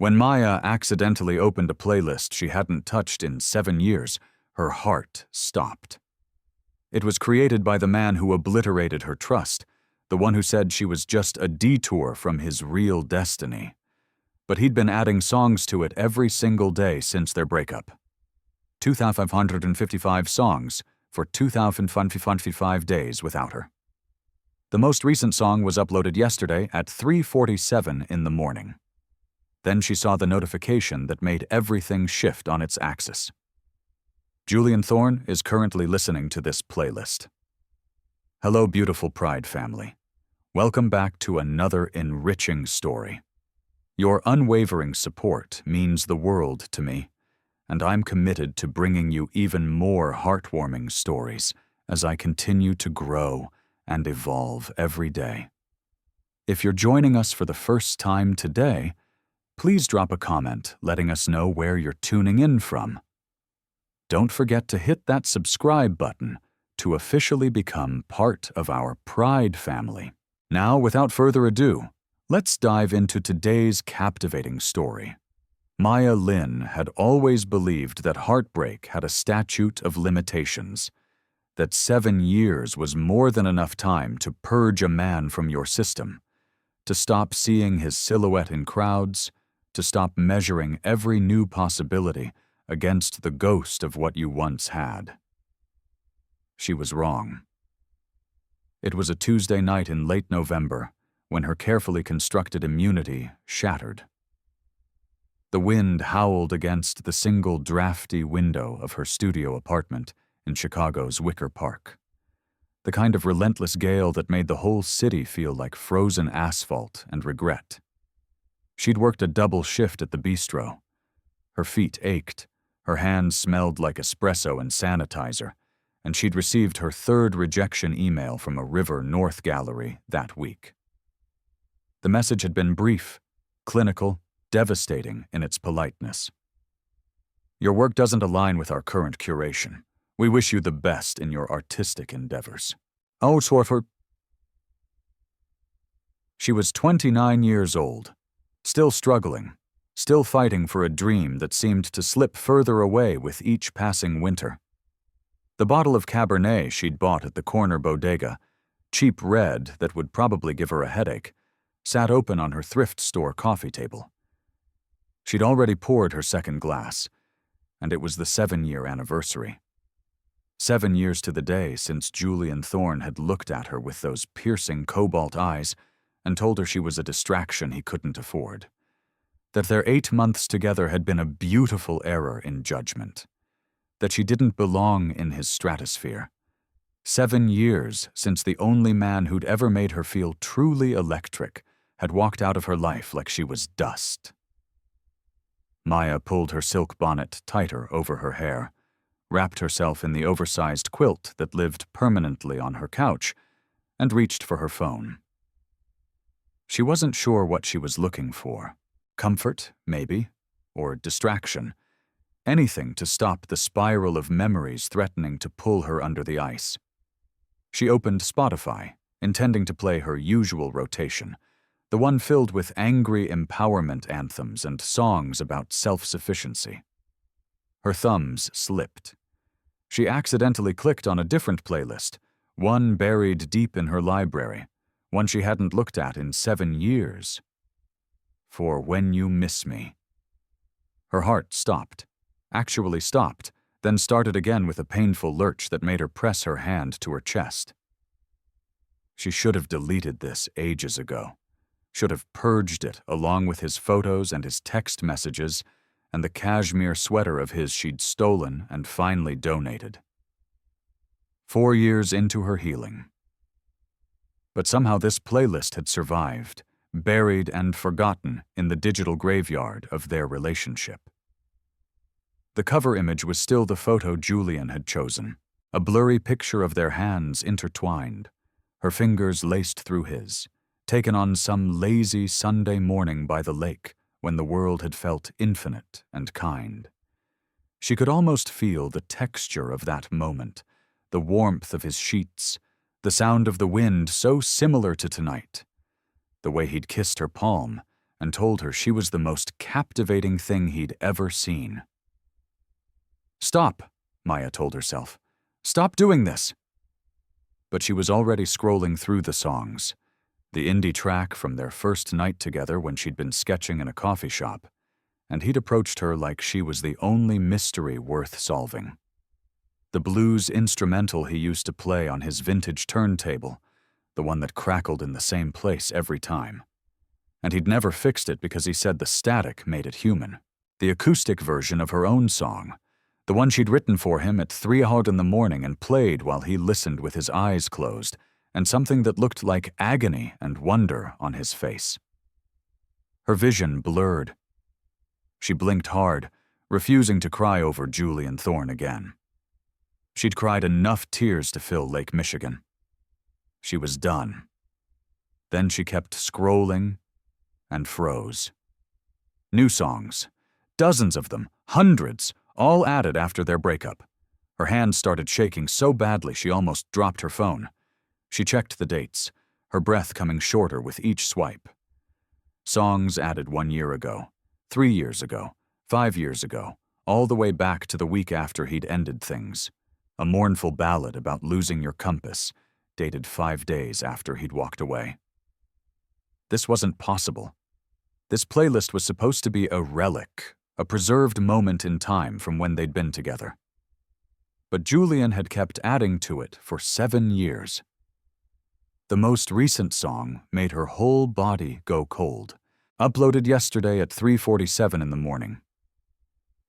When Maya accidentally opened a playlist she hadn't touched in 7 years, her heart stopped. It was created by the man who obliterated her trust, the one who said she was just a detour from his real destiny. But he'd been adding songs to it every single day since their breakup. 2,555 songs for 2,555 days without her. The most recent song was uploaded yesterday at 3:47 in the morning. Then she saw the notification that made everything shift on its axis. Julian Thorne is currently listening to this playlist. Hello, beautiful Pride family. Welcome back to another enriching story. Your unwavering support means the world to me, and I'm committed to bringing you even more heartwarming stories as I continue to grow and evolve every day. If you're joining us for the first time today, please drop a comment letting us know where you're tuning in from. Don't forget to hit that subscribe button to officially become part of our Pride family. Now, without further ado, let's dive into today's captivating story. Maya Lin had always believed that heartbreak had a statute of limitations, that 7 years was more than enough time to purge a man from your system, to stop seeing his silhouette in crowds, to stop measuring every new possibility against the ghost of what you once had. She was wrong. It was a Tuesday night in late November when her carefully constructed immunity shattered. The wind howled against the single drafty window of her studio apartment in Chicago's Wicker Park, the kind of relentless gale that made the whole city feel like frozen asphalt and regret. She'd worked a double shift at the bistro. Her feet ached, her hands smelled like espresso and sanitizer, and she'd received her third rejection email from a River North gallery that week. The message had been brief, clinical, devastating in its politeness. Your work doesn't align with our current curation. We wish you the best in your artistic endeavors. Oh, Swartford. She was 29 years old, still struggling, still fighting for a dream that seemed to slip further away with each passing winter. The bottle of Cabernet she'd bought at the corner bodega, cheap red that would probably give her a headache, sat open on her thrift store coffee table. She'd already poured her second glass, and it was the 7-year anniversary. 7 years to the day since Julian Thorne had looked at her with those piercing cobalt eyes and told her she was a distraction he couldn't afford. That their 8 months together had been a beautiful error in judgment. That she didn't belong in his stratosphere. 7 years since the only man who'd ever made her feel truly electric had walked out of her life like she was dust. Maya pulled her silk bonnet tighter over her hair, wrapped herself in the oversized quilt that lived permanently on her couch, and reached for her phone. She wasn't sure what she was looking for. Comfort, maybe, or distraction. Anything to stop the spiral of memories threatening to pull her under the ice. She opened Spotify, intending to play her usual rotation, the one filled with angry empowerment anthems and songs about self-sufficiency. Her thumbs slipped. She accidentally clicked on a different playlist, one buried deep in her library, one she hadn't looked at in 7 years. For When You Miss Me. Her heart stopped, actually stopped, then started again with a painful lurch that made her press her hand to her chest. She should have deleted this ages ago, should have purged it along with his photos and his text messages and the cashmere sweater of his she'd stolen and finally donated. 4 years into her healing. But somehow this playlist had survived, buried and forgotten in the digital graveyard of their relationship. The cover image was still the photo Julian had chosen, a blurry picture of their hands intertwined, her fingers laced through his, taken on some lazy Sunday morning by the lake when the world had felt infinite and kind. She could almost feel the texture of that moment, the warmth of his sheets, the sound of the wind so similar to tonight, the way he'd kissed her palm and told her she was the most captivating thing he'd ever seen. "Stop," Maya told herself. "Stop doing this." But she was already scrolling through the songs, the indie track from their first night together when she'd been sketching in a coffee shop, and he'd approached her like she was the only mystery worth solving. The blues instrumental he used to play on his vintage turntable, the one that crackled in the same place every time. And he'd never fixed it because he said the static made it human. The acoustic version of her own song, the one she'd written for him at 3 o'clock in the morning and played while he listened with his eyes closed, and something that looked like agony and wonder on his face. Her vision blurred. She blinked hard, refusing to cry over Julian Thorne again. She'd cried enough tears to fill Lake Michigan. She was done. Then she kept scrolling and froze. New songs, dozens of them, hundreds, all added after their breakup. Her hands started shaking so badly she almost dropped her phone. She checked the dates, her breath coming shorter with each swipe. Songs added 1 year ago, 3 years ago, 5 years ago, all the way back to the week after he'd ended things. A mournful ballad about losing your compass, dated 5 days after he'd walked away. This wasn't possible. This playlist was supposed to be a relic, a preserved moment in time from when they'd been together. But Julian had kept adding to it for 7 years. The most recent song made her whole body go cold, uploaded yesterday at 3:47 in the morning.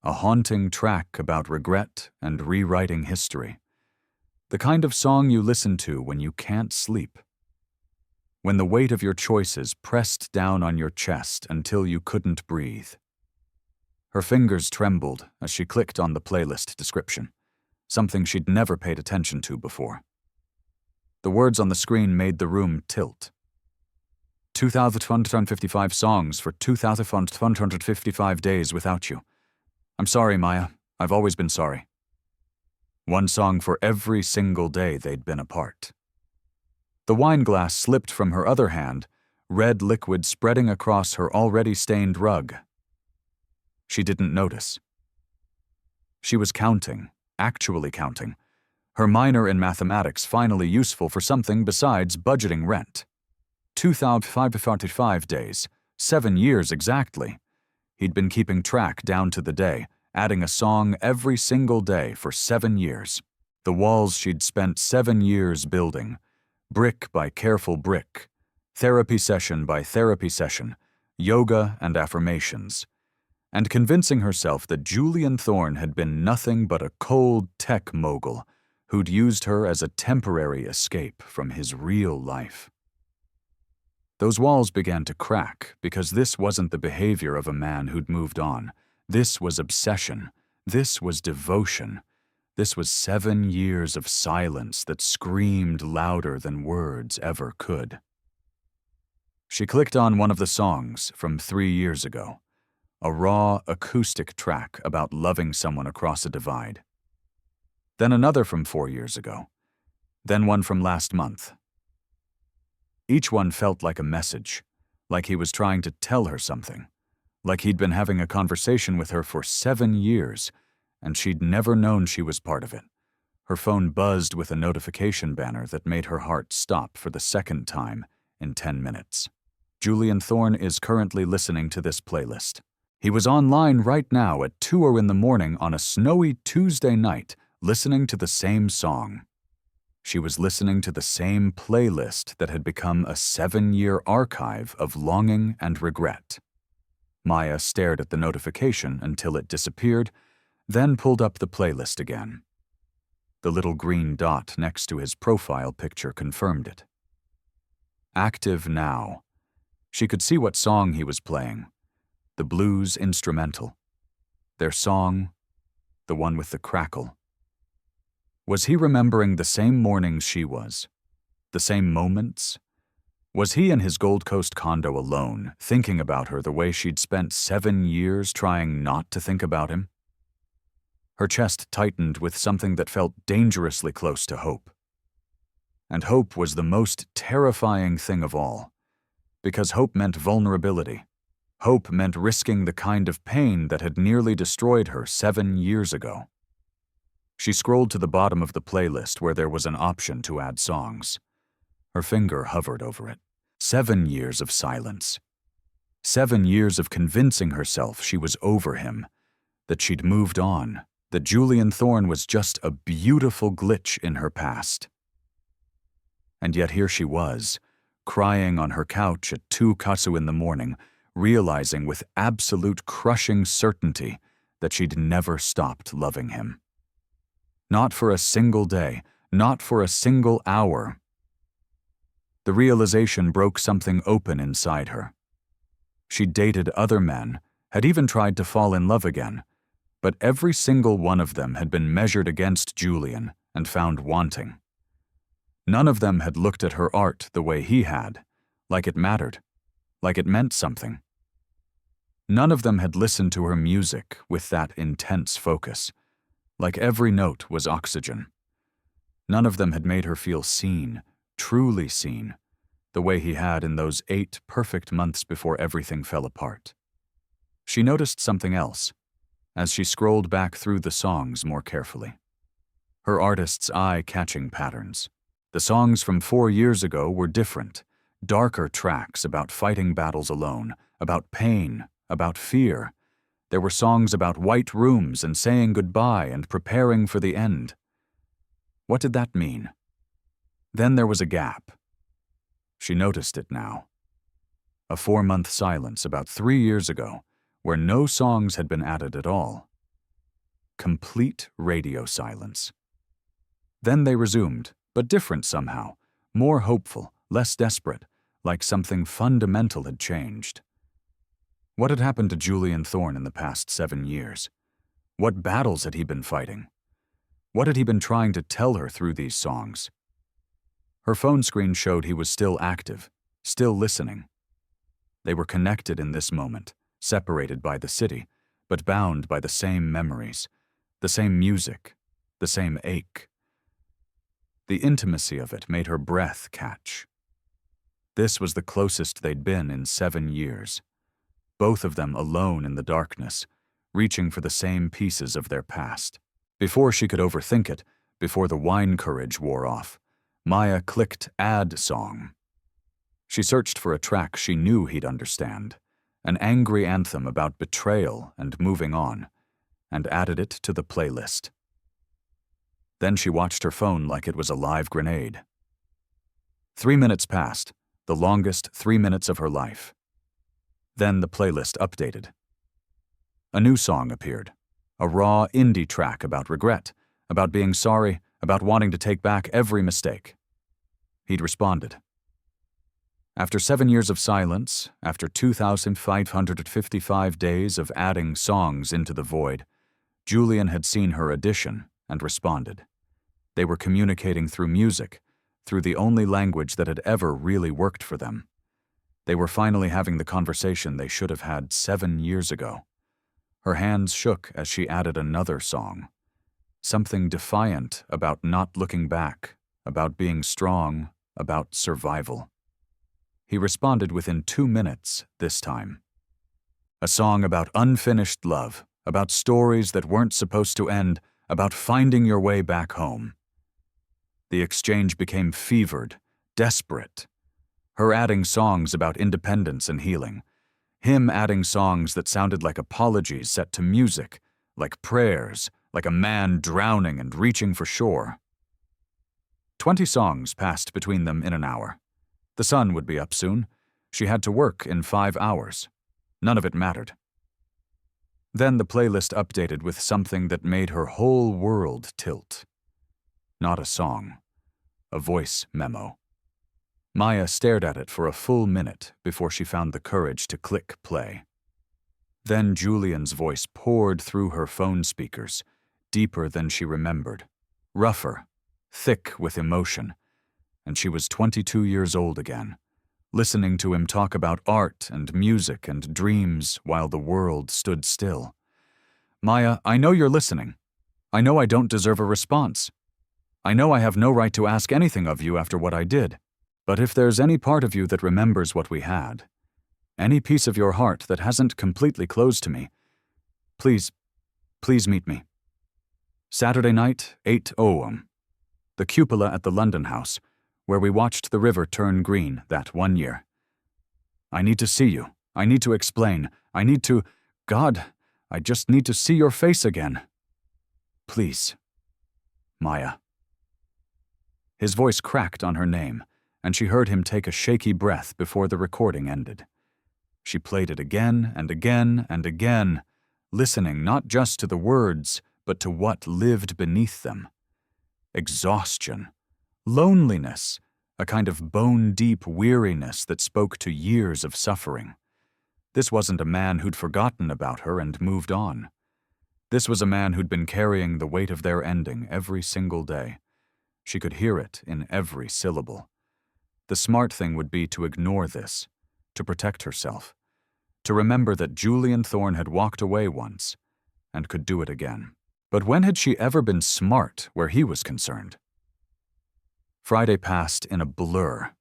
A haunting track about regret and rewriting history. The kind of song you listen to when you can't sleep. When the weight of your choices pressed down on your chest until you couldn't breathe. Her fingers trembled as she clicked on the playlist description, something she'd never paid attention to before. The words on the screen made the room tilt. 2,255 songs for 2,255 days without you. I'm sorry, Maya. I've always been sorry. One song for every single day they'd been apart. The wine glass slipped from her other hand, red liquid spreading across her already stained rug. She didn't notice. She was counting, actually counting. Her minor in mathematics finally useful for something besides budgeting rent. 2,545 days, 7 years exactly. He'd been keeping track down to the day, adding a song every single day for 7 years. The walls she'd spent 7 years building, brick by careful brick, therapy session by therapy session, yoga and affirmations, and convincing herself that Julian Thorne had been nothing but a cold tech mogul who'd used her as a temporary escape from his real life. Those walls began to crack because this wasn't the behavior of a man who'd moved on. This was obsession. This was devotion. This was 7 years of silence that screamed louder than words ever could. She clicked on one of the songs from 3 years ago, a raw acoustic track about loving someone across a divide. Then another from 4 years ago. Then one from last month. Each one felt like a message, like he was trying to tell her something, like he'd been having a conversation with her for 7 years, and she'd never known she was part of it. Her phone buzzed with a notification banner that made her heart stop for the second time in 10 minutes. Julian Thorne is currently listening to this playlist. He was online right now at 2 in the morning on a snowy Tuesday night, listening to the same song. She was listening to the same playlist that had become a 7-year archive of longing and regret. Maya stared at the notification until it disappeared, then pulled up the playlist again. The little green dot next to his profile picture confirmed it. Active now. She could see what song he was playing. The blues instrumental. Their song, the one with the crackle. Was he remembering the same mornings she was? The same moments? Was he in his Gold Coast condo alone, thinking about her the way she'd spent 7 years trying not to think about him? Her chest tightened with something that felt dangerously close to hope. And hope was the most terrifying thing of all, because hope meant vulnerability. Hope meant risking the kind of pain that had nearly destroyed her 7 years ago. She scrolled to the bottom of the playlist where there was an option to add songs. Her finger hovered over it. 7 years of silence. 7 years of convincing herself she was over him, that she'd moved on, that Julian Thorne was just a beautiful glitch in her past. And yet here she was, crying on her couch at 2 Katsu in the morning, realizing with absolute crushing certainty that she'd never stopped loving him. Not for a single day, not for a single hour. The realization broke something open inside her. She'd dated other men, had even tried to fall in love again, but every single one of them had been measured against Julian and found wanting. None of them had looked at her art the way he had, like it mattered, like it meant something. None of them had listened to her music with that intense focus, like every note was oxygen. None of them had made her feel seen, truly seen, the way he had in those 8 perfect months before everything fell apart. She noticed something else as she scrolled back through the songs more carefully. Her artist's eye-catching patterns. The songs from 4 years ago were different, darker tracks about fighting battles alone, about pain, about fear. There were songs about white rooms and saying goodbye and preparing for the end. What did that mean? Then there was a gap. She noticed it now. A 4-month silence about 3 years ago, where no songs had been added at all. Complete radio silence. Then they resumed, but different somehow, more hopeful, less desperate, like something fundamental had changed. What had happened to Julian Thorne in the past 7 years? What battles had he been fighting? What had he been trying to tell her through these songs? Her phone screen showed he was still active, still listening. They were connected in this moment, separated by the city, but bound by the same memories, the same music, the same ache. The intimacy of it made her breath catch. This was the closest they'd been in 7 years. Both of them alone in the darkness, reaching for the same pieces of their past. Before she could overthink it, before the wine courage wore off, Maya clicked Add Song. She searched for a track she knew he'd understand, an angry anthem about betrayal and moving on, and added it to the playlist. Then she watched her phone like it was a live grenade. 3 minutes passed, the longest 3 minutes of her life. Then the playlist updated. A new song appeared, a raw indie track about regret, about being sorry, about wanting to take back every mistake. He'd responded. After 7 years of silence, after 2,555 days of adding songs into the void, Julian had seen her addition and responded. They were communicating through music, through the only language that had ever really worked for them. They were finally having the conversation they should have had 7 years ago. Her hands shook as she added another song. Something defiant about not looking back, about being strong, about survival. He responded within 2 minutes this time. A song about unfinished love, about stories that weren't supposed to end, about finding your way back home. The exchange became fevered, desperate. Her adding songs about independence and healing. Him adding songs that sounded like apologies set to music, like prayers, like a man drowning and reaching for shore. 20 songs passed between them in an hour. The sun would be up soon. She had to work in 5 hours. None of it mattered. Then the playlist updated with something that made her whole world tilt. Not a song. A voice memo. Maya stared at it for a full minute before she found the courage to click play. Then Julian's voice poured through her phone speakers, deeper than she remembered, rougher, thick with emotion, and she was 22 years old again, listening to him talk about art and music and dreams while the world stood still. Maya, I know you're listening. I know I don't deserve a response. I know I have no right to ask anything of you after what I did. But if there's any part of you that remembers what we had, Any piece of your heart that hasn't completely closed to me, please, please meet me. Saturday night, 8:00. The cupola at the London house, where we watched the river turn green that one year. I need to see you. I need to explain. I need to... God, I just need to see your face again. Please. Maya. His voice cracked on her name, and she heard him take a shaky breath before the recording ended. She played it again and again and again, listening not just to the words, but to what lived beneath them. Exhaustion, loneliness, a kind of bone-deep weariness that spoke to years of suffering. This wasn't a man who'd forgotten about her and moved on. This was a man who'd been carrying the weight of their ending every single day. She could hear it in every syllable. The smart thing would be to ignore this, to protect herself, to remember that Julian Thorne had walked away once and could do it again. But when had she ever been smart where he was concerned? Friday passed in a blur.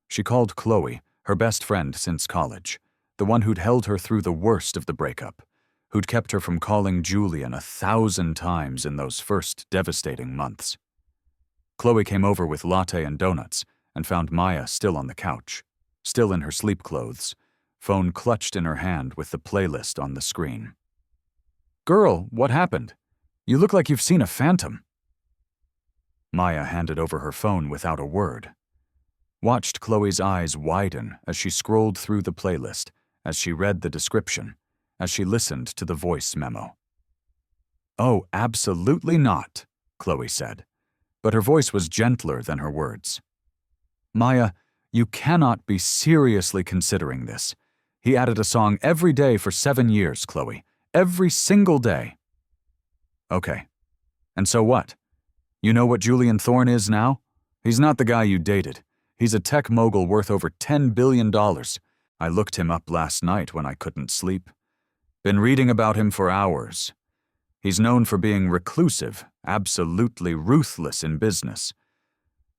She called Chloe, her best friend since college, the one who'd held her through the worst of the breakup, who'd kept her from calling Julian 1,000 times in those first devastating months. Chloe came over with latte and donuts and found Maya still on the couch, still in her sleep clothes, phone clutched in her hand with the playlist on the screen. "Girl, what happened? You look like you've seen a phantom." Maya handed over her phone without a word. Watched Chloe's eyes widen as she scrolled through the playlist, as she read the description, as she listened to the voice memo. "Oh, absolutely not," Chloe said, but her voice was gentler than her words. "Maya, you cannot be seriously considering this. He added a song every day for 7 years, Chloe. Every single day." "Okay. And so what? You know what Julian Thorne is now? He's not the guy you dated. He's a tech mogul worth over $10 billion. I looked him up last night when I couldn't sleep. Been reading about him for hours. He's known for being reclusive, absolutely ruthless in business.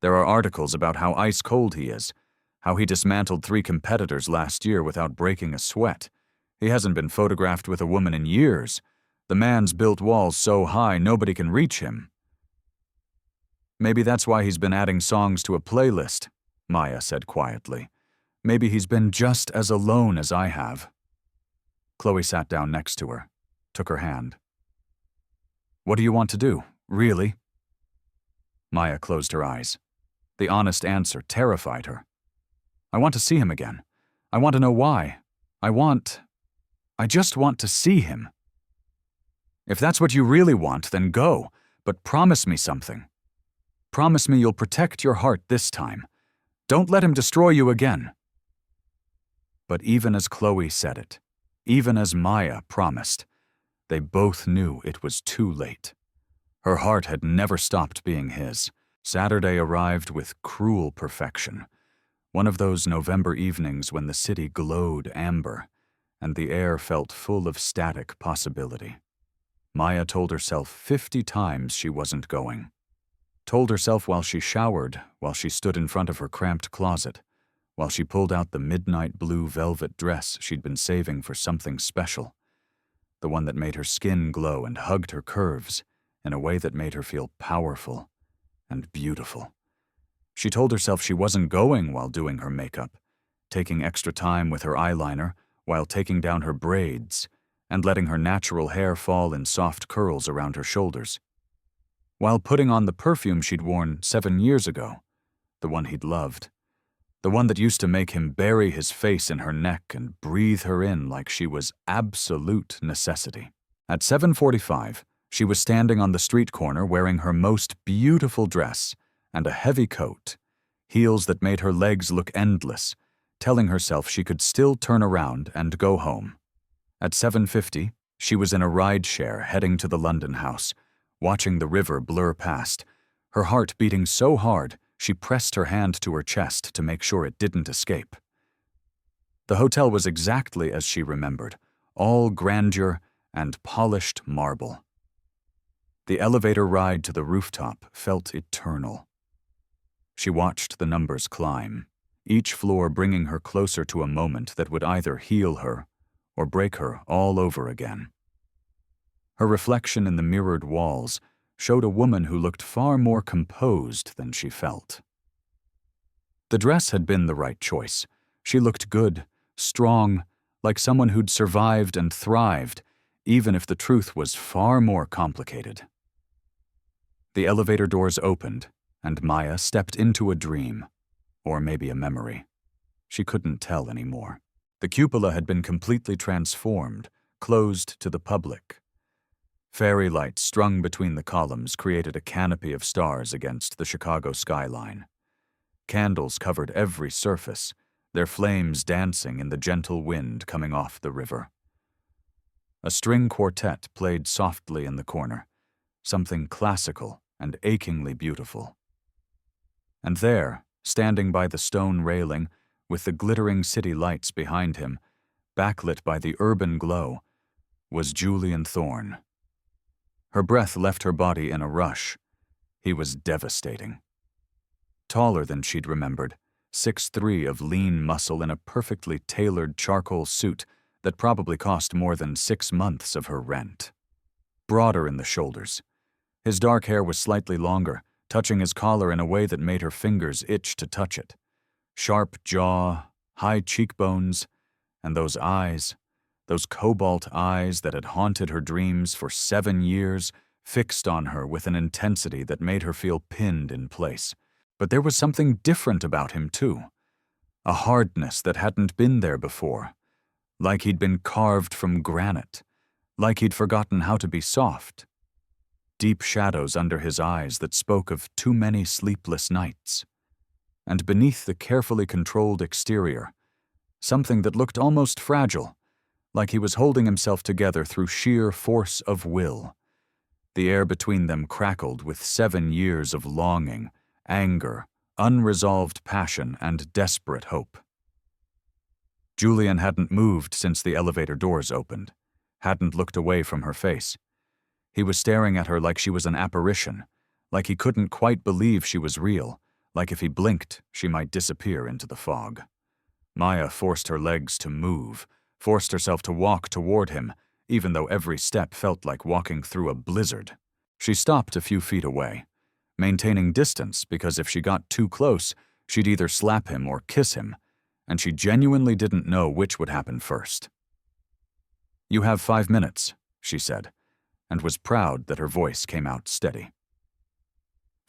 There are articles about how ice-cold he is, how he dismantled 3 competitors last year without breaking a sweat. He hasn't been photographed with a woman in years. The man's built walls so high nobody can reach him. Maybe that's why he's been adding songs to a playlist," Maya said quietly. "Maybe he's been just as alone as I have." Chloe sat down next to her, took her hand. "What do you want to do, really?" Maya closed her eyes. The honest answer terrified her. "I want to see him again. I want to know why. I just want to see him." "If that's what you really want, then go, but promise me something. Promise me you'll protect your heart this time. Don't let him destroy you again." But even as Chloe said it, even as Maya promised, they both knew it was too late. Her heart had never stopped being his. Saturday arrived with cruel perfection. One of those November evenings when the city glowed amber, and the air felt full of static possibility. Maya told herself 50 times she wasn't going. Told herself while she showered, while she stood in front of her cramped closet, while she pulled out the midnight blue velvet dress she'd been saving for something special, the one that made her skin glow and hugged her curves in a way that made her feel powerful and beautiful. She told herself she wasn't going while doing her makeup, taking extra time with her eyeliner while taking down her braids and letting her natural hair fall in soft curls around her shoulders, while putting on the perfume she'd worn 7 years ago, the one he'd loved, the one that used to make him bury his face in her neck and breathe her in like she was absolute necessity. At 7:45, she was standing on the street corner wearing her most beautiful dress and a heavy coat, heels that made her legs look endless, telling herself she could still turn around and go home. At 7:50, she was in a rideshare heading to the London house, watching the river blur past, her heart beating so hard she pressed her hand to her chest to make sure it didn't escape. The hotel was exactly as she remembered, all grandeur and polished marble. The elevator ride to the rooftop felt eternal. She watched the numbers climb, each floor bringing her closer to a moment that would either heal her or break her all over again. Her reflection in the mirrored walls showed a woman who looked far more composed than she felt. The dress had been the right choice. She looked good, strong, like someone who'd survived and thrived, even if the truth was far more complicated. The elevator doors opened, and Maya stepped into a dream, or maybe a memory. She couldn't tell anymore. The cupola had been completely transformed, closed to the public. Fairy lights strung between the columns created a canopy of stars against the Chicago skyline. Candles covered every surface, their flames dancing in the gentle wind coming off the river. A string quartet played softly in the corner, something classical and achingly beautiful. And there, standing by the stone railing, with the glittering city lights behind him, backlit by the urban glow, was Julian Thorne. Her breath left her body in a rush. He was devastating. Taller than she'd remembered, 6'3" of lean muscle in a perfectly tailored charcoal suit that probably cost more than 6 months of her rent. Broader in the shoulders. His dark hair was slightly longer, touching his collar in a way that made her fingers itch to touch it. Sharp jaw, high cheekbones, and those eyes, those cobalt eyes that had haunted her dreams for 7 years, fixed on her with an intensity that made her feel pinned in place. But there was something different about him, too. A hardness that hadn't been there before. Like he'd been carved from granite. Like he'd forgotten how to be soft. Deep shadows under his eyes that spoke of too many sleepless nights. And beneath the carefully controlled exterior, something that looked almost fragile, like he was holding himself together through sheer force of will. The air between them crackled with 7 years of longing, anger, unresolved passion, and desperate hope. Julian hadn't moved since the elevator doors opened, hadn't looked away from her face. He was staring at her like she was an apparition, like he couldn't quite believe she was real, like if he blinked, she might disappear into the fog. Maya forced her legs to move, forced herself to walk toward him, even though every step felt like walking through a blizzard. She stopped a few feet away, maintaining distance because if she got too close, she'd either slap him or kiss him, and she genuinely didn't know which would happen first. "You have 5 minutes," she said, and was proud that her voice came out steady.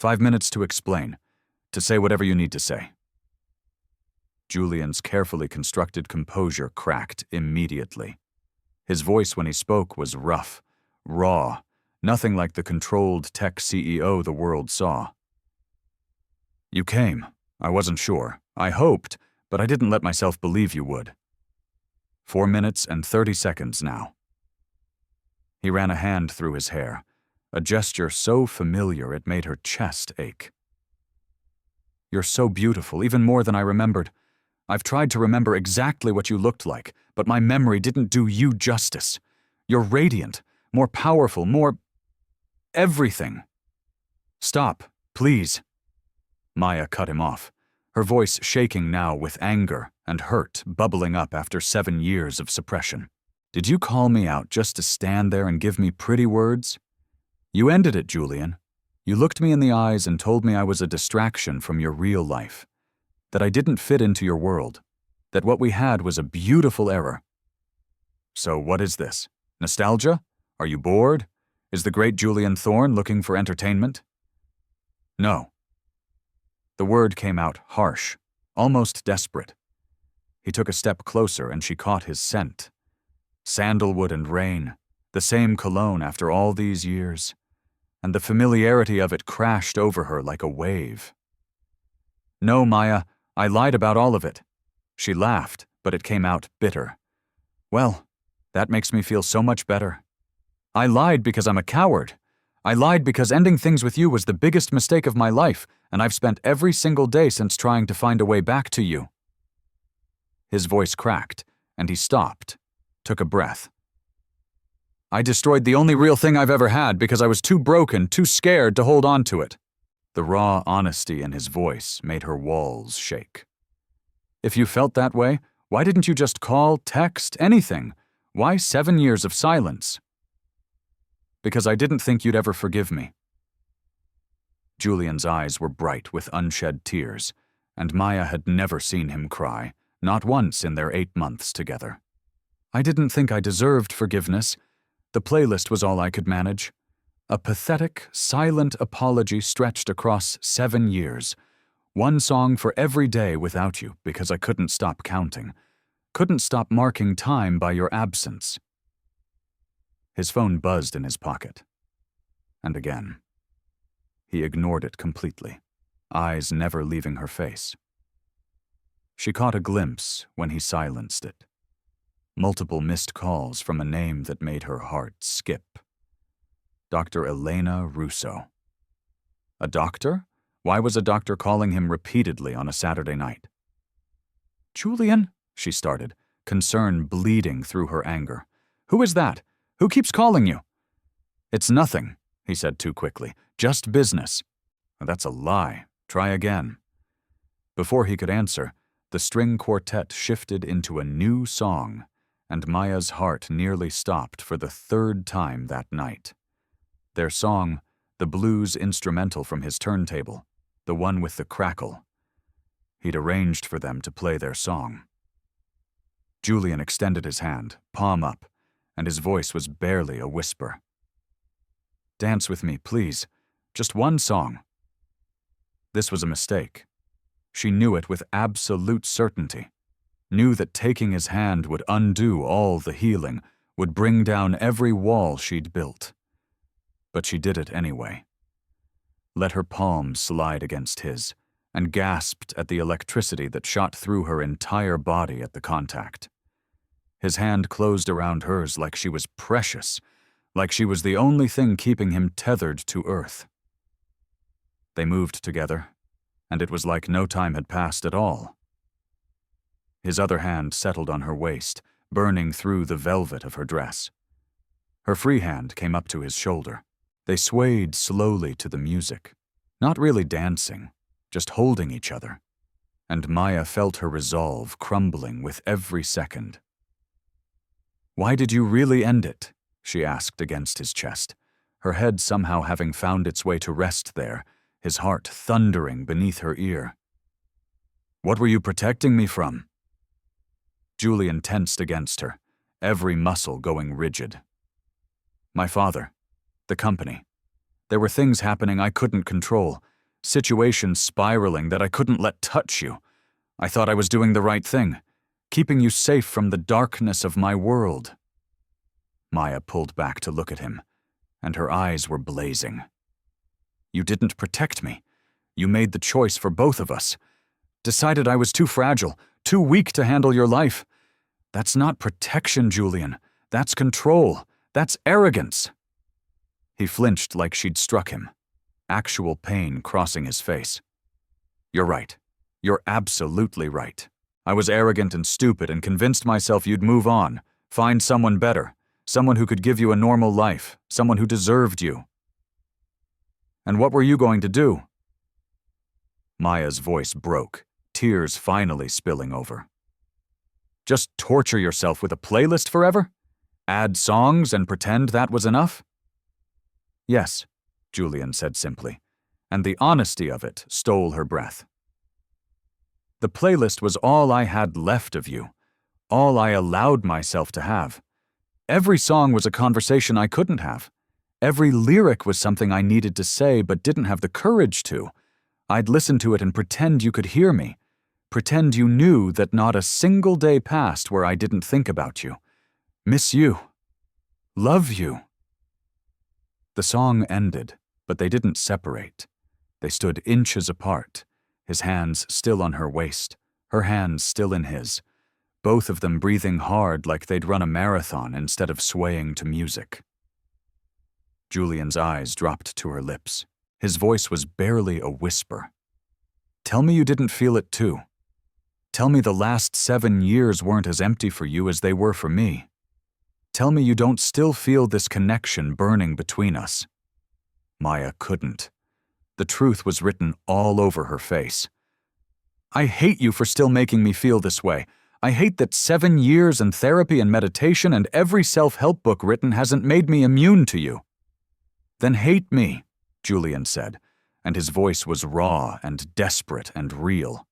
5 minutes to explain, to say whatever you need to say. Julian's carefully constructed composure cracked immediately. His voice when he spoke was rough, raw, nothing like the controlled tech CEO the world saw. "You came. I wasn't sure. I hoped, but I didn't let myself believe you would. 4 minutes and 30 seconds now." He ran a hand through his hair, a gesture so familiar it made her chest ache. "You're so beautiful, even more than I remembered. I've tried to remember exactly what you looked like, but my memory didn't do you justice. You're radiant, more powerful, more... everything." "Stop, please." Maya cut him off, her voice shaking now with anger and hurt bubbling up after 7 years of suppression. "Did you call me out just to stand there and give me pretty words? You ended it, Julian. You looked me in the eyes and told me I was a distraction from your real life, that I didn't fit into your world, that what we had was a beautiful error. So what is this? Nostalgia? Are you bored? Is the great Julian Thorne looking for entertainment?" "No." The word came out harsh, almost desperate. He took a step closer and she caught his scent. Sandalwood and rain, the same cologne after all these years, and the familiarity of it crashed over her like a wave. "No, Maya, I lied about all of it." She laughed, but it came out bitter. "Well, that makes me feel so much better. I lied because I'm a coward. I lied because ending things with you was the biggest mistake of my life, and I've spent every single day since trying to find a way back to you." His voice cracked, and he stopped, took a breath. "I destroyed the only real thing I've ever had because I was too broken, too scared to hold on to it." The raw honesty in his voice made her walls shake. If you felt that way, why didn't you just call, text, anything? Why 7 years of silence? Because I didn't think you'd ever forgive me. Julian's eyes were bright with unshed tears, and Maya had never seen him cry, not once in their 8 months together. I didn't think I deserved forgiveness. The playlist was all I could manage. A pathetic, silent apology stretched across 7 years. One song for every day without you because I couldn't stop counting. Couldn't stop marking time by your absence. His phone buzzed in his pocket. And again. He ignored it completely, eyes never leaving her face. She caught a glimpse when he silenced it. Multiple missed calls from a name that made her heart skip. Dr. Elena Russo. A doctor? Why was a doctor calling him repeatedly on a Saturday night? Julian, she started, concern bleeding through her anger. Who is that? Who keeps calling you? It's nothing, he said too quickly. Just business. That's a lie. Try again. Before he could answer, the string quartet shifted into a new song, and Maya's heart nearly stopped for the 3rd time that night. Their song, the blues instrumental from his turntable, the one with the crackle. He'd arranged for them to play their song. Julian extended his hand, palm up, and his voice was barely a whisper. Dance with me, please. Just one song. This was a mistake. She knew it with absolute certainty. Knew that taking his hand would undo all the healing, would bring down every wall she'd built. But she did it anyway. Let her palm slide against his, and gasped at the electricity that shot through her entire body at the contact. His hand closed around hers like she was precious, like she was the only thing keeping him tethered to earth. They moved together, and it was like no time had passed at all. His other hand settled on her waist, burning through the velvet of her dress. Her free hand came up to his shoulder. They swayed slowly to the music, not really dancing, just holding each other, and Maya felt her resolve crumbling with every second. Why did you really end it? She asked against his chest, her head somehow having found its way to rest there, his heart thundering beneath her ear. What were you protecting me from? Julian tensed against her, every muscle going rigid. My father, the company. There were things happening I couldn't control, situations spiraling that I couldn't let touch you. I thought I was doing the right thing, keeping you safe from the darkness of my world. Maya pulled back to look at him, and her eyes were blazing. You didn't protect me. You made the choice for both of us. Decided I was too fragile, too weak to handle your life. That's not protection, Julian. That's control. That's arrogance. He flinched like she'd struck him, actual pain crossing his face. You're right. You're absolutely right. I was arrogant and stupid and convinced myself you'd move on, find someone better, someone who could give you a normal life, someone who deserved you. And what were you going to do? Maya's voice broke, tears finally spilling over. Just torture yourself with a playlist forever? Add songs and pretend that was enough? Yes, Julian said simply, and the honesty of it stole her breath. The playlist was all I had left of you, all I allowed myself to have. Every song was a conversation I couldn't have. Every lyric was something I needed to say but didn't have the courage to. I'd listen to it and pretend you could hear me, pretend you knew that not a single day passed where I didn't think about you, miss you, love you. The song ended, but they didn't separate. They stood inches apart, his hands still on her waist, her hands still in his, both of them breathing hard like they'd run a marathon instead of swaying to music. Julian's eyes dropped to her lips. His voice was barely a whisper. Tell me you didn't feel it too. Tell me the last 7 years weren't as empty for you as they were for me. Tell me you don't still feel this connection burning between us. Maya couldn't. The truth was written all over her face. I hate you for still making me feel this way. I hate that 7 years in therapy and meditation and every self-help book written hasn't made me immune to you." "Then hate me," Julian said, and his voice was raw and desperate and real.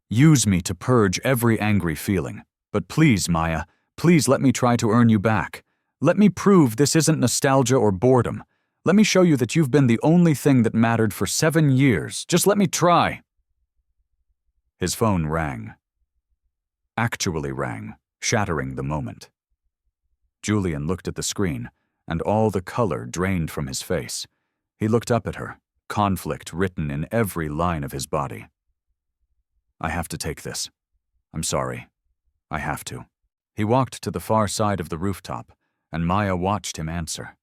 "Use me to purge every angry feeling. But please, Maya, please let me try to earn you back. Let me prove this isn't nostalgia or boredom. Let me show you that you've been the only thing that mattered for 7 years. Just let me try." His phone rang. Actually rang, shattering the moment. Julian looked at the screen, and all the color drained from his face. He looked up at her, conflict written in every line of his body. "I have to take this. I'm sorry. I have to." He walked to the far side of the rooftop, and Maya watched him answer.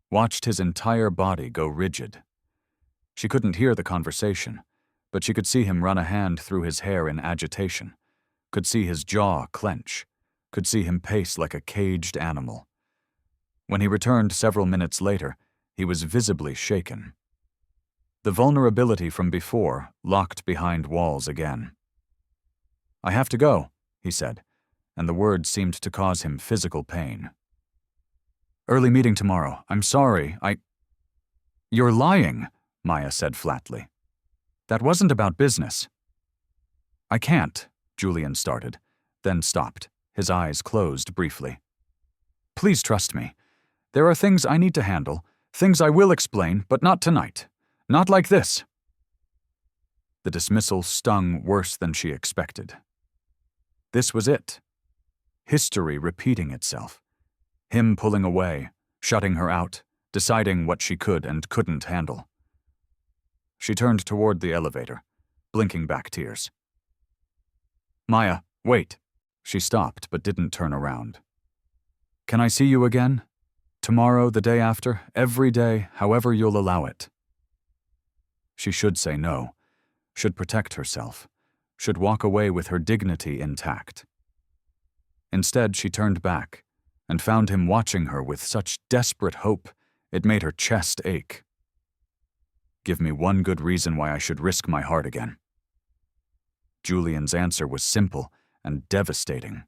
Watched his entire body go rigid. She couldn't hear the conversation, but she could see him run a hand through his hair in agitation, could see his jaw clench, could see him pace like a caged animal. When he returned several minutes later, he was visibly shaken. The vulnerability from before locked behind walls again. "I have to go," he said, and the words seemed to cause him physical pain. "Early meeting tomorrow. I'm sorry, "You're lying," Maya said flatly. "That wasn't about business." "I can't," Julian started, then stopped, his eyes closed briefly. "Please trust me. There are things I need to handle, things I will explain, but not tonight. Not like this." The dismissal stung worse than she expected. This was it. History repeating itself. Him pulling away, shutting her out, deciding what she could and couldn't handle. She turned toward the elevator, blinking back tears. "Maya, wait." She stopped but didn't turn around. "Can I see you again? Tomorrow, the day after, every day, however you'll allow it." She should say no, should protect herself, should walk away with her dignity intact. Instead, she turned back and found him watching her with such desperate hope it made her chest ache. "Give me one good reason why I should risk my heart again." Julian's answer was simple and devastating.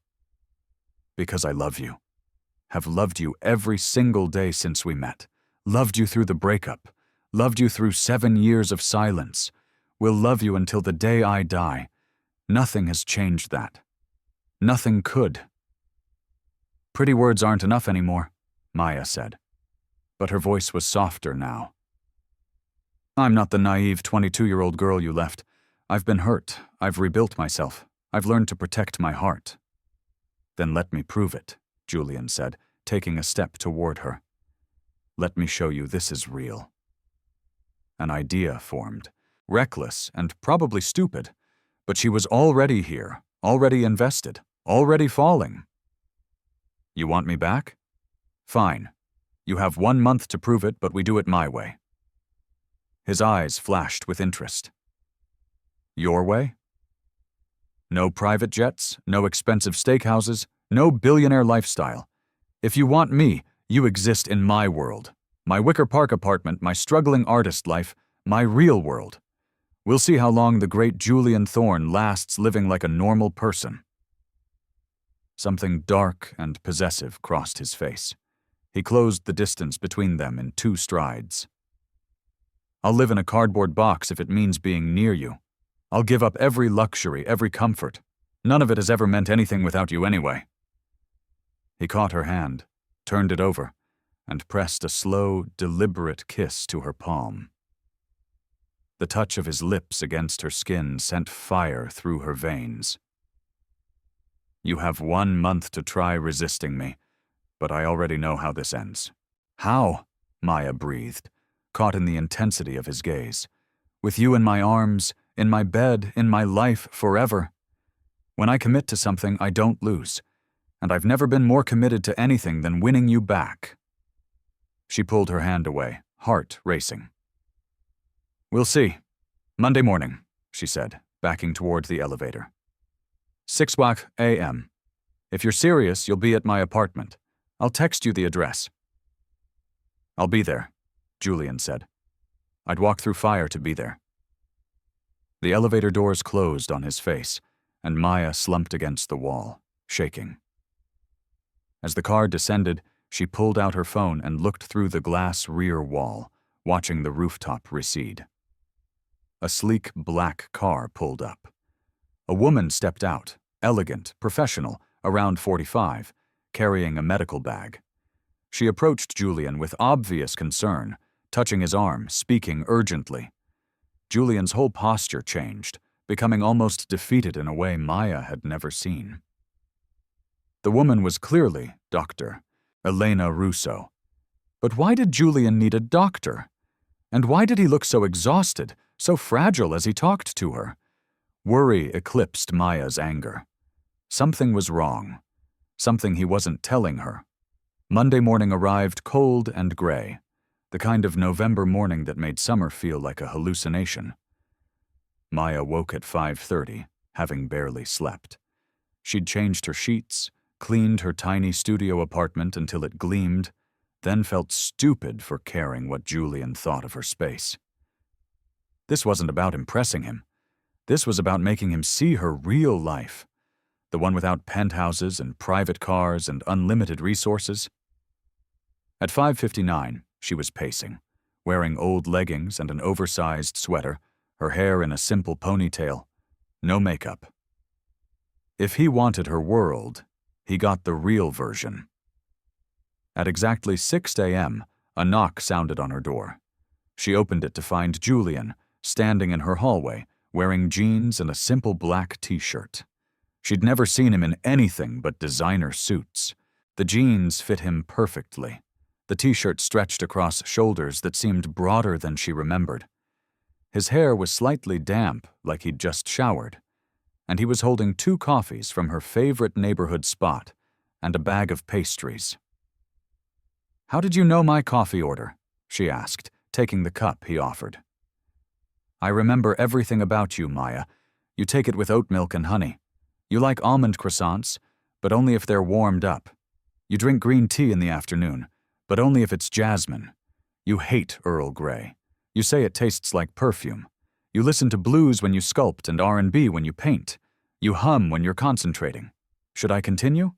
"Because I love you. Have loved you every single day since we met. Loved you through the breakup. Loved you through 7 years of silence. Will love you until the day I die. Nothing has changed that. Nothing could." "Pretty words aren't enough anymore," Maya said. But her voice was softer now. "I'm not the naive 22-year-old girl you left. I've been hurt. I've rebuilt myself. I've learned to protect my heart." "Then let me prove it," Julian said, taking a step toward her. "Let me show you this is real." An idea formed, reckless and probably stupid, but she was already here, already invested, already falling. "You want me back? Fine. You have 1 month to prove it, but we do it my way." His eyes flashed with interest. "Your way? No private jets, no expensive steakhouses, no billionaire lifestyle. If you want me, you exist in my world. My Wicker Park apartment, my struggling artist life, my real world. We'll see how long the great Julian Thorne lasts living like a normal person." Something dark and possessive crossed his face. He closed the distance between them in 2 strides. "I'll live in a cardboard box if it means being near you. I'll give up every luxury, every comfort. None of it has ever meant anything without you anyway." He caught her hand, turned it over, and pressed a slow, deliberate kiss to her palm. The touch of his lips against her skin sent fire through her veins. "You have 1 month to try resisting me, but I already know how this ends." "How?" Maya breathed, caught in the intensity of his gaze. "With you in my arms, in my bed, in my life forever. When I commit to something, I don't lose, and I've never been more committed to anything than winning you back." She pulled her hand away, heart racing. "We'll see. Monday morning," she said, backing toward the elevator. 6 a.m. If you're serious, you'll be at my apartment. I'll text you the address." "I'll be there," Julian said. "I'd walk through fire to be there." The elevator doors closed on his face, and Maya slumped against the wall, shaking. As the car descended, she pulled out her phone and looked through the glass rear wall, watching the rooftop recede. A sleek black car pulled up. A woman stepped out, elegant, professional, around 45, carrying a medical bag. She approached Julian with obvious concern, touching his arm, speaking urgently. Julian's whole posture changed, becoming almost defeated in a way Maya had never seen. The woman was clearly Dr. Elena Russo. But why did Julian need a doctor? And why did he look so exhausted, so fragile as he talked to her? Worry eclipsed Maya's anger. Something was wrong. Something he wasn't telling her. Monday morning arrived cold and gray, the kind of November morning that made summer feel like a hallucination. Maya woke at 5:30, having barely slept. She'd changed her sheets, cleaned her tiny studio apartment until it gleamed, then felt stupid for caring what Julian thought of her space. This wasn't about impressing him. This was about making him see her real life, the one without penthouses and private cars and unlimited resources. At 5:59, she was pacing, wearing old leggings and an oversized sweater, her hair in a simple ponytail, no makeup. If he wanted her world, he got the real version. At exactly 6 a.m., a knock sounded on her door. She opened it to find Julian, standing in her hallway, wearing jeans and a simple black t-shirt. She'd never seen him in anything but designer suits. The jeans fit him perfectly. The t-shirt stretched across shoulders that seemed broader than she remembered. His hair was slightly damp, like he'd just showered, and he was holding 2 coffees from her favorite neighborhood spot and a bag of pastries. "How did you know my coffee order?" she asked, taking the cup he offered. "I remember everything about you, Maya. You take it with oat milk and honey. You like almond croissants, but only if they're warmed up. You drink green tea in the afternoon, but only if it's jasmine. You hate Earl Grey. You say it tastes like perfume. You listen to blues when you sculpt and R&B when you paint. You hum when you're concentrating. Should I continue?"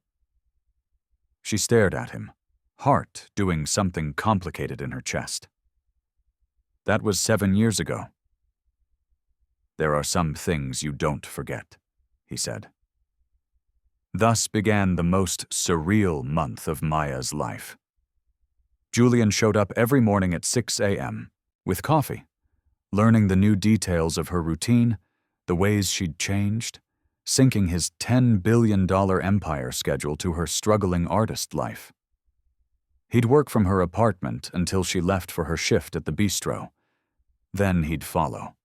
She stared at him, heart doing something complicated in her chest. "That was 7 years ago." "There are some things you don't forget," he said. Thus began the most surreal month of Maya's life. Julian showed up every morning at 6 a.m. with coffee, learning the new details of her routine, the ways she'd changed, syncing his $10 billion empire schedule to her struggling artist life. He'd work from her apartment until she left for her shift at the bistro. Then he'd follow.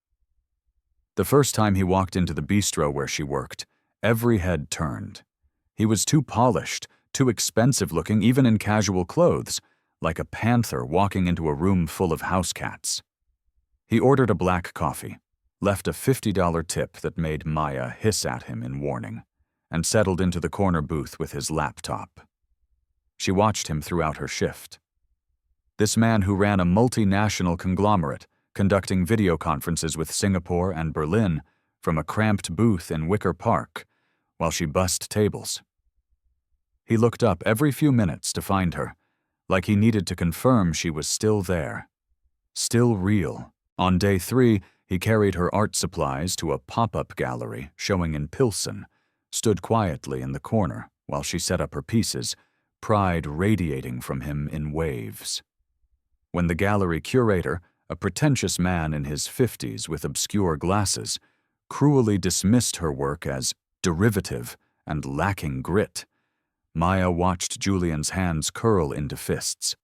The first time he walked into the bistro where she worked, every head turned. He was too polished, too expensive looking even in casual clothes, like a panther walking into a room full of house cats. He ordered a black coffee, left a $50 tip that made Maya hiss at him in warning, and settled into the corner booth with his laptop. She watched him throughout her shift. This man who ran a multinational conglomerate, conducting video conferences with Singapore and Berlin from a cramped booth in Wicker Park, while she bussed tables. He looked up every few minutes to find her, like he needed to confirm she was still there. Still real. On day 3, he carried her art supplies to a pop-up gallery showing in Pilsen, stood quietly in the corner while she set up her pieces, pride radiating from him in waves. When the gallery curator, a pretentious man in his 50s with obscure glasses, cruelly dismissed her work as derivative and lacking grit, Maya watched Julian's hands curl into fists,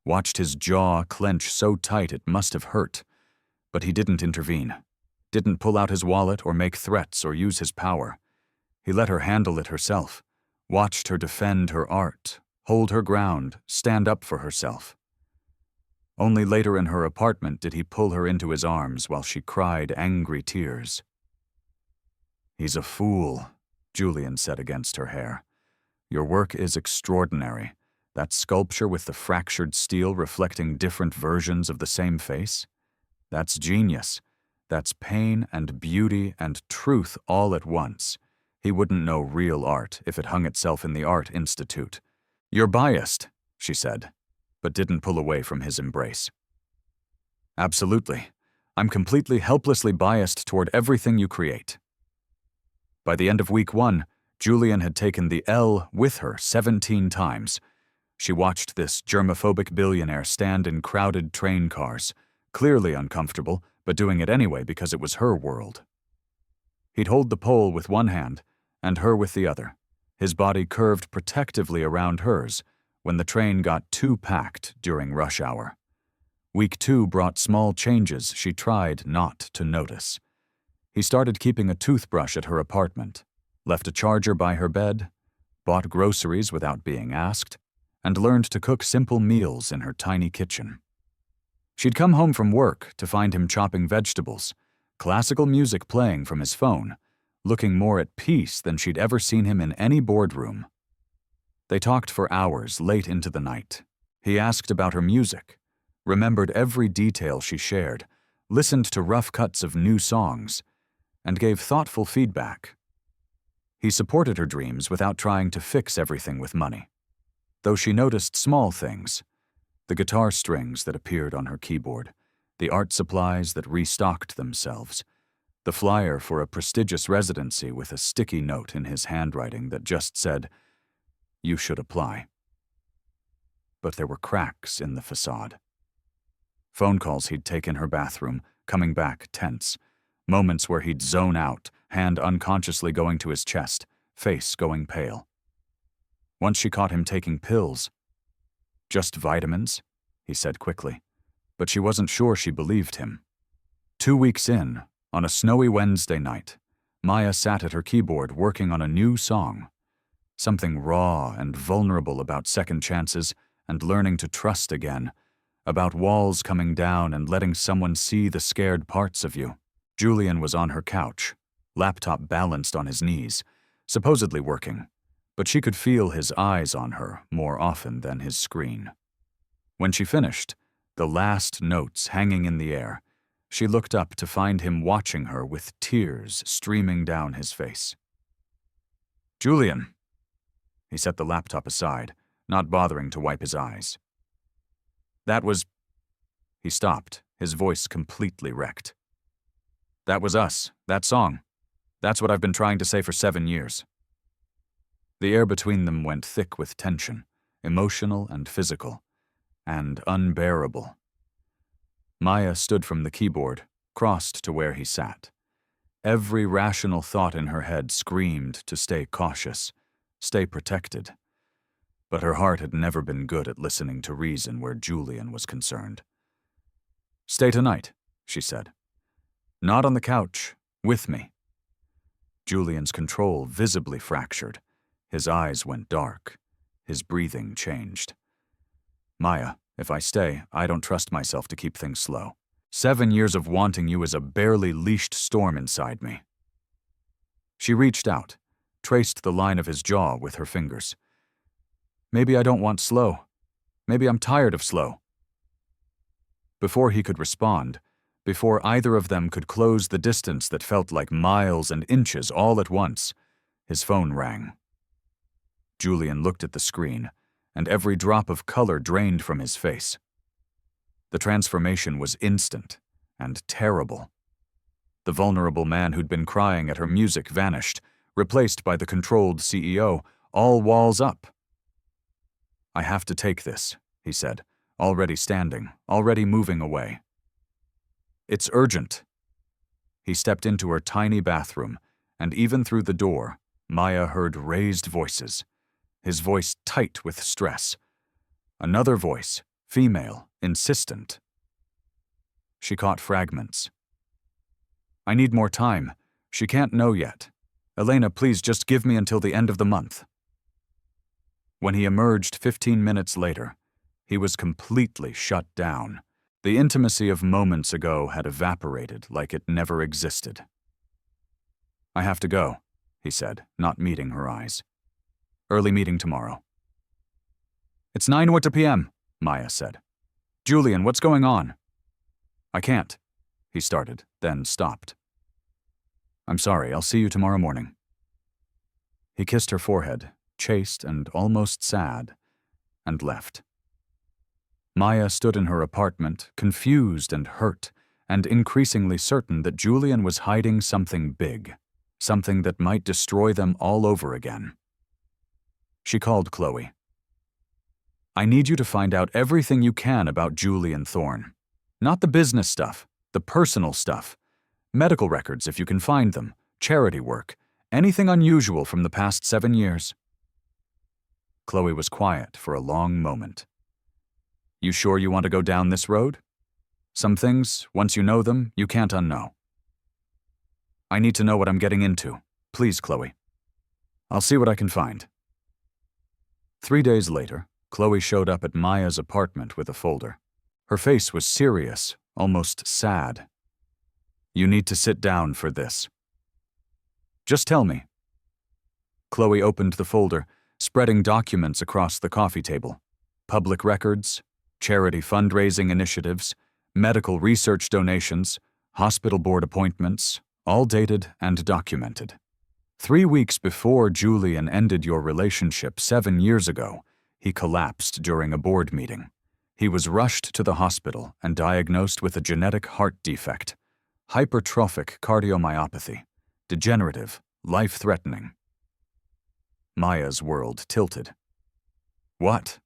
watched his jaw clench so tight it must have hurt, but he didn't intervene, didn't pull out his wallet or make threats or use his power. He let her handle it herself, watched her defend her art, hold her ground, stand up for herself. Only later in her apartment did he pull her into his arms while she cried angry tears. "He's a fool," Julian said against her hair. "Your work is extraordinary. That sculpture with the fractured steel reflecting different versions of the same face? That's genius. That's pain and beauty and truth all at once. He wouldn't know real art if it hung itself in the Art Institute. "You're biased," she said, but didn't pull away from his embrace. "Absolutely. I'm completely helplessly biased toward everything you create." By the end of week 1, Julian had taken the L with her 17 times. She watched this germophobic billionaire stand in crowded train cars, clearly uncomfortable, but doing it anyway because it was her world. He'd hold the pole with one hand and her with the other, his body curved protectively around hers when the train got too packed during rush hour. Week 2 brought small changes she tried not to notice. He started keeping a toothbrush at her apartment, left a charger by her bed, bought groceries without being asked, and learned to cook simple meals in her tiny kitchen. She'd come home from work to find him chopping vegetables, classical music playing from his phone, looking more at peace than she'd ever seen him in any boardroom. They talked for hours late into the night. He asked about her music, remembered every detail she shared, listened to rough cuts of new songs, and gave thoughtful feedback. He supported her dreams without trying to fix everything with money, though she noticed small things: the guitar strings that appeared on her keyboard, the art supplies that restocked themselves, the flyer for a prestigious residency with a sticky note in his handwriting that just said, "You should apply." But there were cracks in the facade. Phone calls he'd take in her bathroom, coming back tense. Moments where he'd zone out, hand unconsciously going to his chest, face going pale. Once she caught him taking pills. "Just vitamins," he said quickly, but she wasn't sure she believed him. 2 weeks in, on a snowy Wednesday night, Maya sat at her keyboard working on a new song. Something raw and vulnerable about second chances and learning to trust again, about walls coming down and letting someone see the scared parts of you. Julian was on her couch, laptop balanced on his knees, supposedly working, but she could feel his eyes on her more often than his screen. When she finished, the last notes hanging in the air, she looked up to find him watching her with tears streaming down his face. "Julian." He set the laptop aside, not bothering to wipe his eyes. "That was—" He stopped, his voice completely wrecked. "That was us, that song. That's what I've been trying to say for 7 years. The air between them went thick with tension, emotional and physical, and unbearable. Maya stood from the keyboard, crossed to where he sat. Every rational thought in her head screamed to stay cautious, stay protected. But her heart had never been good at listening to reason where Julian was concerned. "Stay tonight," she said. "Not on the couch, with me." Julian's control visibly fractured. His eyes went dark. His breathing changed. "Maya, if I stay, I don't trust myself to keep things slow. 7 years of wanting you is a barely leashed storm inside me." She reached out, traced the line of his jaw with her fingers. "Maybe I don't want slow. Maybe I'm tired of slow." Before he could respond, before either of them could close the distance that felt like miles and inches all at once, his phone rang. Julian looked at the screen, and every drop of color drained from his face. The transformation was instant and terrible. The vulnerable man who'd been crying at her music vanished, replaced by the controlled CEO, all walls up. "I have to take this," he said, already standing, already moving away. "It's urgent." He stepped into her tiny bathroom, and even through the door, Maya heard raised voices, his voice tight with stress. Another voice, female, insistent. She caught fragments. "I need more time. She can't know yet. Elena, please just give me until the end of the month." When he emerged 15 minutes later, he was completely shut down. The intimacy of moments ago had evaporated like it never existed. "I have to go," he said, not meeting her eyes. "Early meeting tomorrow." "It's 9 p.m., Maya said. "Julian, what's going on?" "I can't." he started, then stopped. I'm sorry, I'll see you tomorrow morning. He kissed her forehead, chaste and almost sad, and left. Maya stood in her apartment, confused and hurt, and increasingly certain that Julian was hiding something big, something that might destroy them all over again. She called Chloe. I need you to find out everything you can about Julian Thorne. Not the business stuff, the personal stuff. Medical records, if you can find them, charity work, anything unusual from the past 7 years. Chloe was quiet for a long moment. You sure you want to go down this road? Some things, once you know them, you can't unknow. I need to know what I'm getting into. Please, Chloe. I'll see what I can find. 3 days later, Chloe showed up at Maya's apartment with a folder. Her face was serious, almost sad. You need to sit down for this. Just tell me. Chloe opened the folder, spreading documents across the coffee table. Public records, charity fundraising initiatives, medical research donations, hospital board appointments, all dated and documented. 3 weeks before Julian ended your relationship 7 years ago, he collapsed during a board meeting. He was rushed to the hospital and diagnosed with a genetic heart defect, hypertrophic cardiomyopathy, degenerative, life-threatening. Maya's world tilted. What?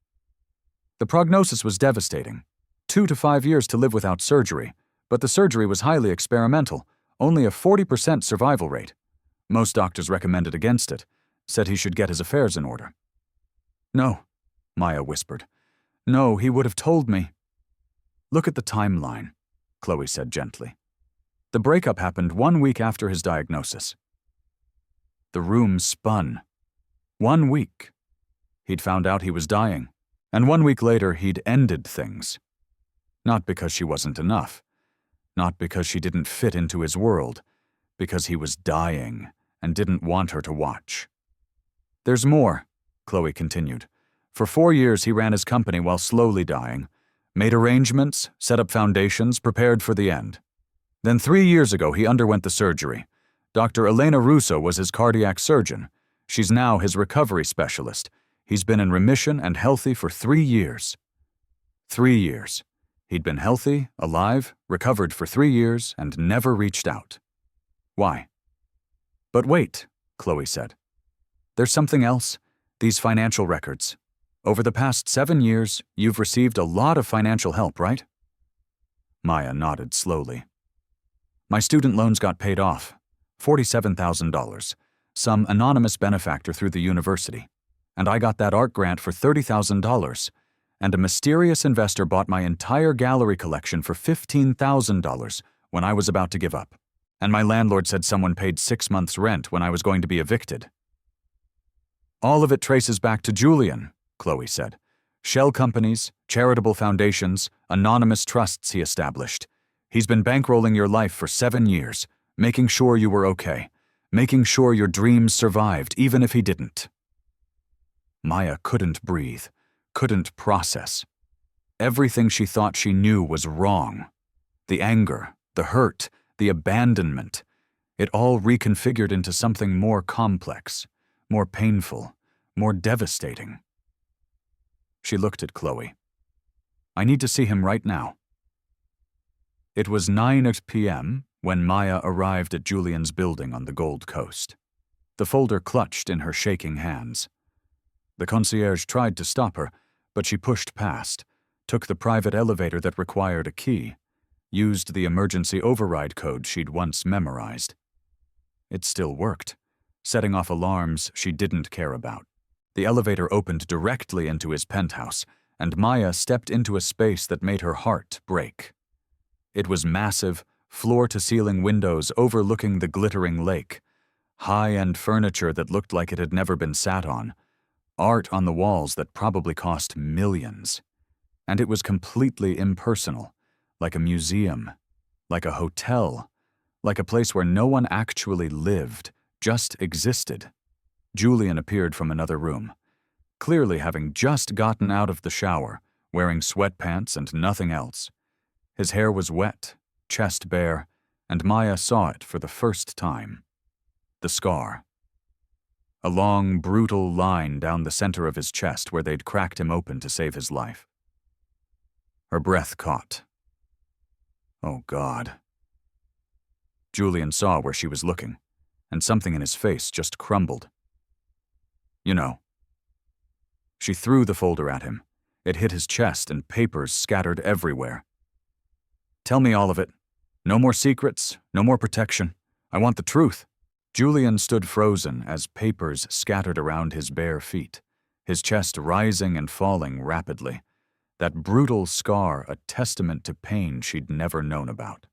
The prognosis was devastating. 2 to 5 years to live without surgery, but the surgery was highly experimental, only a 40% survival rate. Most doctors recommended against it, said he should get his affairs in order. No, Maya whispered. No, he would have told me. Look at the timeline, Chloe said gently. The breakup happened 1 week after his diagnosis. The room spun. 1 week. He'd found out he was dying, and 1 week later he'd ended things. Not because she wasn't enough, not because she didn't fit into his world, because he was dying and didn't want her to watch. There's more, Chloe continued. For 4 years he ran his company while slowly dying, made arrangements, set up foundations, prepared for the end. Then 3 years ago he underwent the surgery. Dr. Elena Russo was his cardiac surgeon. She's now his recovery specialist. He's been in remission and healthy for 3 years. 3 years. He'd been healthy, alive, recovered for 3 years, and never reached out. Why? But wait, Chloe said. There's something else. These financial records. Over the past 7 years, you've received a lot of financial help, right? Maya nodded slowly. My student loans got paid off. $47,000. Some anonymous benefactor through the university. And I got that art grant for $30,000. And a mysterious investor bought my entire gallery collection for $15,000 when I was about to give up. And my landlord said someone paid 6 months' rent when I was going to be evicted. All of it traces back to Julian, Chloe said. Shell companies, charitable foundations, anonymous trusts he established. He's been bankrolling your life for 7 years, making sure you were okay, making sure your dreams survived even if he didn't. Maya couldn't breathe, couldn't process. Everything she thought she knew was wrong. The anger, the hurt, the abandonment. It all reconfigured into something more complex, more painful, more devastating. She looked at Chloe. I need to see him right now. It was 9 p.m. when Maya arrived at Julian's building on the Gold Coast. The folder clutched in her shaking hands. The concierge tried to stop her, but she pushed past, took the private elevator that required a key, used the emergency override code she'd once memorized. It still worked, setting off alarms she didn't care about. The elevator opened directly into his penthouse, and Maya stepped into a space that made her heart break. It was massive, floor-to-ceiling windows overlooking the glittering lake, high-end furniture that looked like it had never been sat on, art on the walls that probably cost millions. And it was completely impersonal, like a museum, like a hotel, like a place where no one actually lived, just existed. Julian appeared from another room, clearly having just gotten out of the shower, wearing sweatpants and nothing else. His hair was wet, chest bare, and Maya saw it for the first time. The scar. A long, brutal line down the center of his chest where they'd cracked him open to save his life. Her breath caught. Oh, God. Julian saw where she was looking, and something in his face just crumbled. You know. She threw the folder at him. It hit his chest and papers scattered everywhere. Tell me all of it. No more secrets, no more protection. I want the truth. Julian stood frozen as papers scattered around his bare feet, his chest rising and falling rapidly, that brutal scar a testament to pain she'd never known about.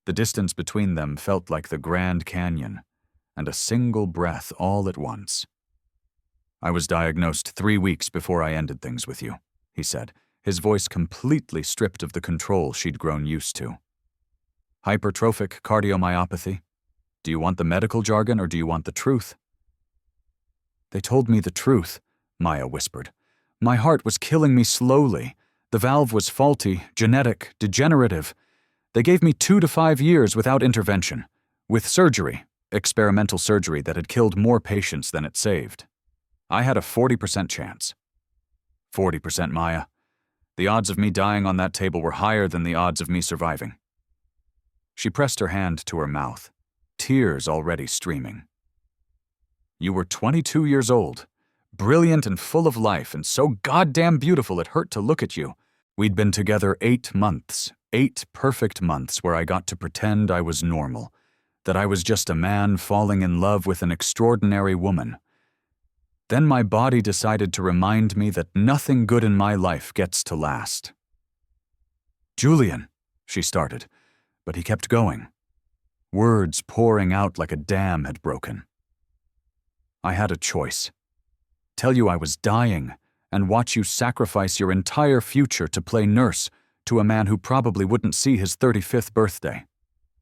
The distance between them felt like the Grand Canyon, and a single breath all at once. I was diagnosed 3 weeks before I ended things with you, he said, his voice completely stripped of the control she'd grown used to. Hypertrophic cardiomyopathy? Do you want the medical jargon or do you want the truth? They told me the truth, Maya whispered. My heart was killing me slowly. The valve was faulty, genetic, degenerative. They gave me 2 to 5 years without intervention, with surgery, experimental surgery that had killed more patients than it saved. I had a 40% chance. 40%, Maya. The odds of me dying on that table were higher than the odds of me surviving. She pressed her hand to her mouth, tears already streaming. You were 22 years old, brilliant and full of life, and so goddamn beautiful it hurt to look at you. We'd been together 8 months, 8 perfect months where I got to pretend I was normal, that I was just a man falling in love with an extraordinary woman. Then my body decided to remind me that nothing good in my life gets to last. Julian, she started, but he kept going, words pouring out like a dam had broken. I had a choice. Tell you I was dying and watch you sacrifice your entire future to play nurse to a man who probably wouldn't see his 35th birthday.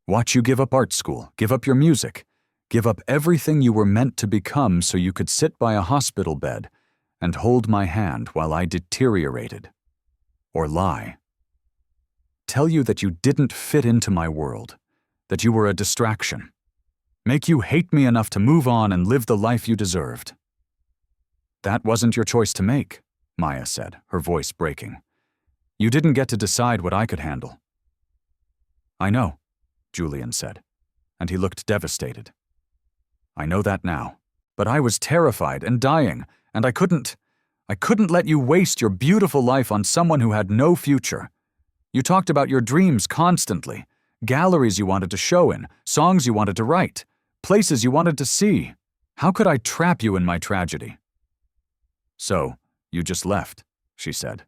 Watch you give up art school, give up your music, give up everything you were meant to become so you could sit by a hospital bed and hold my hand while I deteriorated. Or lie. Tell you that you didn't fit into my world, that you were a distraction. Make you hate me enough to move on and live the life you deserved. That wasn't your choice to make, Maya said, her voice breaking. You didn't get to decide what I could handle. I know, Julian said, and he looked devastated. I know that now, but I was terrified and dying, and I couldn't let you waste your beautiful life on someone who had no future. You talked about your dreams constantly, galleries you wanted to show in, songs you wanted to write, places you wanted to see. How could I trap you in my tragedy? So, you just left, she said.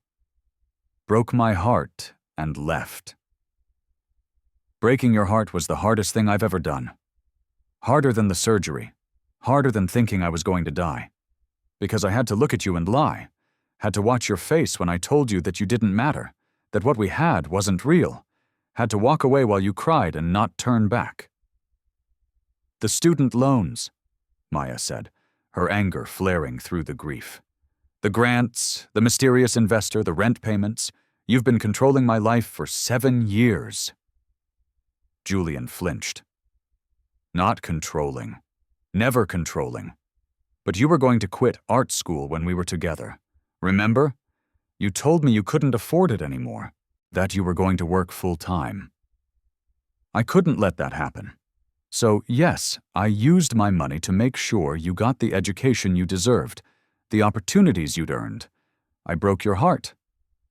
Broke my heart and left. Breaking your heart was the hardest thing I've ever done. Harder than the surgery, harder than thinking I was going to die. Because I had to look at you and lie, had to watch your face when I told you that you didn't matter, that what we had wasn't real, had to walk away while you cried and not turn back. The student loans, Maya said, her anger flaring through the grief. The grants, the mysterious investor, the rent payments. You've been controlling my life for 7 years. Julian flinched. Not controlling. Never controlling. But you were going to quit art school when we were together. Remember? You told me you couldn't afford it anymore, that you were going to work full-time. I couldn't let that happen. So, yes, I used my money to make sure you got the education you deserved, the opportunities you'd earned. I broke your heart,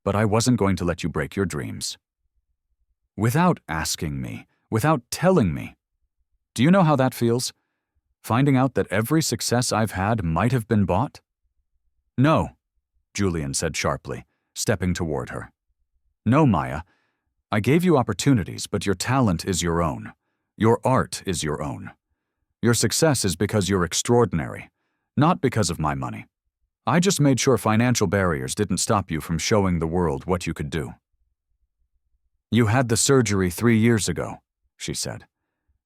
but I wasn't going to let you break your dreams. Without asking me, without telling me. Do you know how that feels? Finding out that every success I've had might have been bought? No, Julian said sharply, stepping toward her. No, Maya. I gave you opportunities, but your talent is your own. Your art is your own. Your success is because you're extraordinary, not because of my money. I just made sure financial barriers didn't stop you from showing the world what you could do. You had the surgery 3 years ago, she said,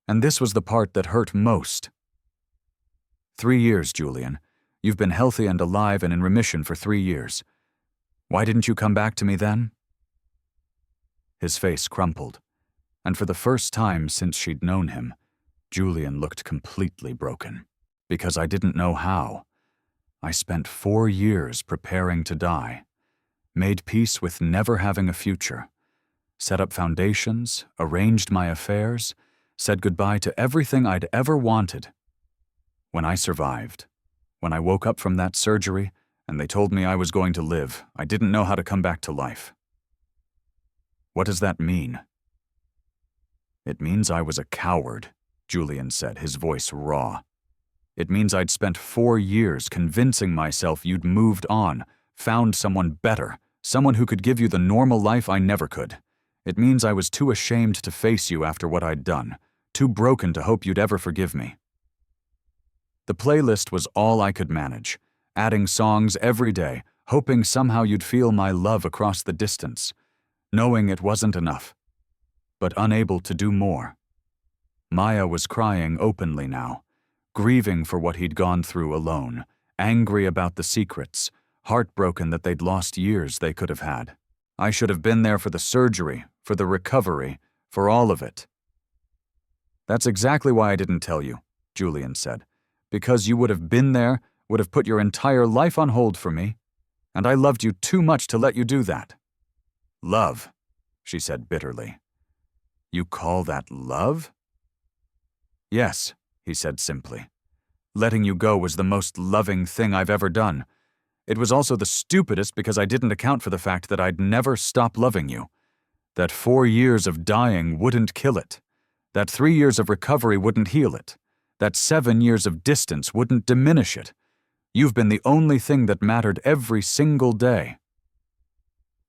and this was the part that hurt most. 3 years, Julian. You've been healthy and alive and in remission for 3 years. Why didn't you come back to me then? His face crumpled. and for the first time since she'd known him, Julian looked completely broken. Because I didn't know how. I spent 4 years preparing to die, made peace with never having a future, set up foundations, arranged my affairs, said goodbye to everything I'd ever wanted. When I survived, when I woke up from that surgery and they told me I was going to live, I didn't know how to come back to life. What does that mean? It means I was a coward, Julian said, his voice raw. It means I'd spent 4 years convincing myself you'd moved on, found someone better, someone who could give you the normal life I never could. It means I was too ashamed to face you after what I'd done, too broken to hope you'd ever forgive me. The playlist was all I could manage, adding songs every day, hoping somehow you'd feel my love across the distance, knowing it wasn't enough, but unable to do more. Maya was crying openly now, grieving for what he'd gone through alone, angry about the secrets, heartbroken that they'd lost years they could have had. I should have been there for the surgery, for the recovery, for all of it. That's exactly why I didn't tell you, Julian said. Because you would have been there, would have put your entire life on hold for me, and I loved you too much to let you do that. Love, she said bitterly. You call that love? Yes, he said simply. Letting you go was the most loving thing I've ever done. It was also the stupidest because I didn't account for the fact that I'd never stop loving you. That 4 years of dying wouldn't kill it. That 3 years of recovery wouldn't heal it. That 7 years of distance wouldn't diminish it. You've been the only thing that mattered every single day.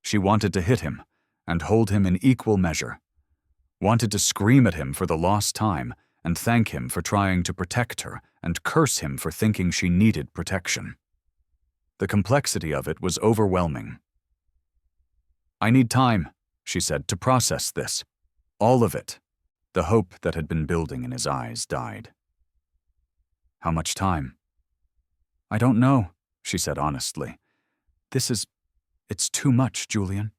She wanted to hit him and hold him in equal measure. Wanted to scream at him for the lost time and thank him for trying to protect her and curse him for thinking she needed protection. The complexity of it was overwhelming. I need time, she said, to process this. All of it. The hope that had been building in his eyes died. How much time? I don't know, she said honestly. It's too much, Julian.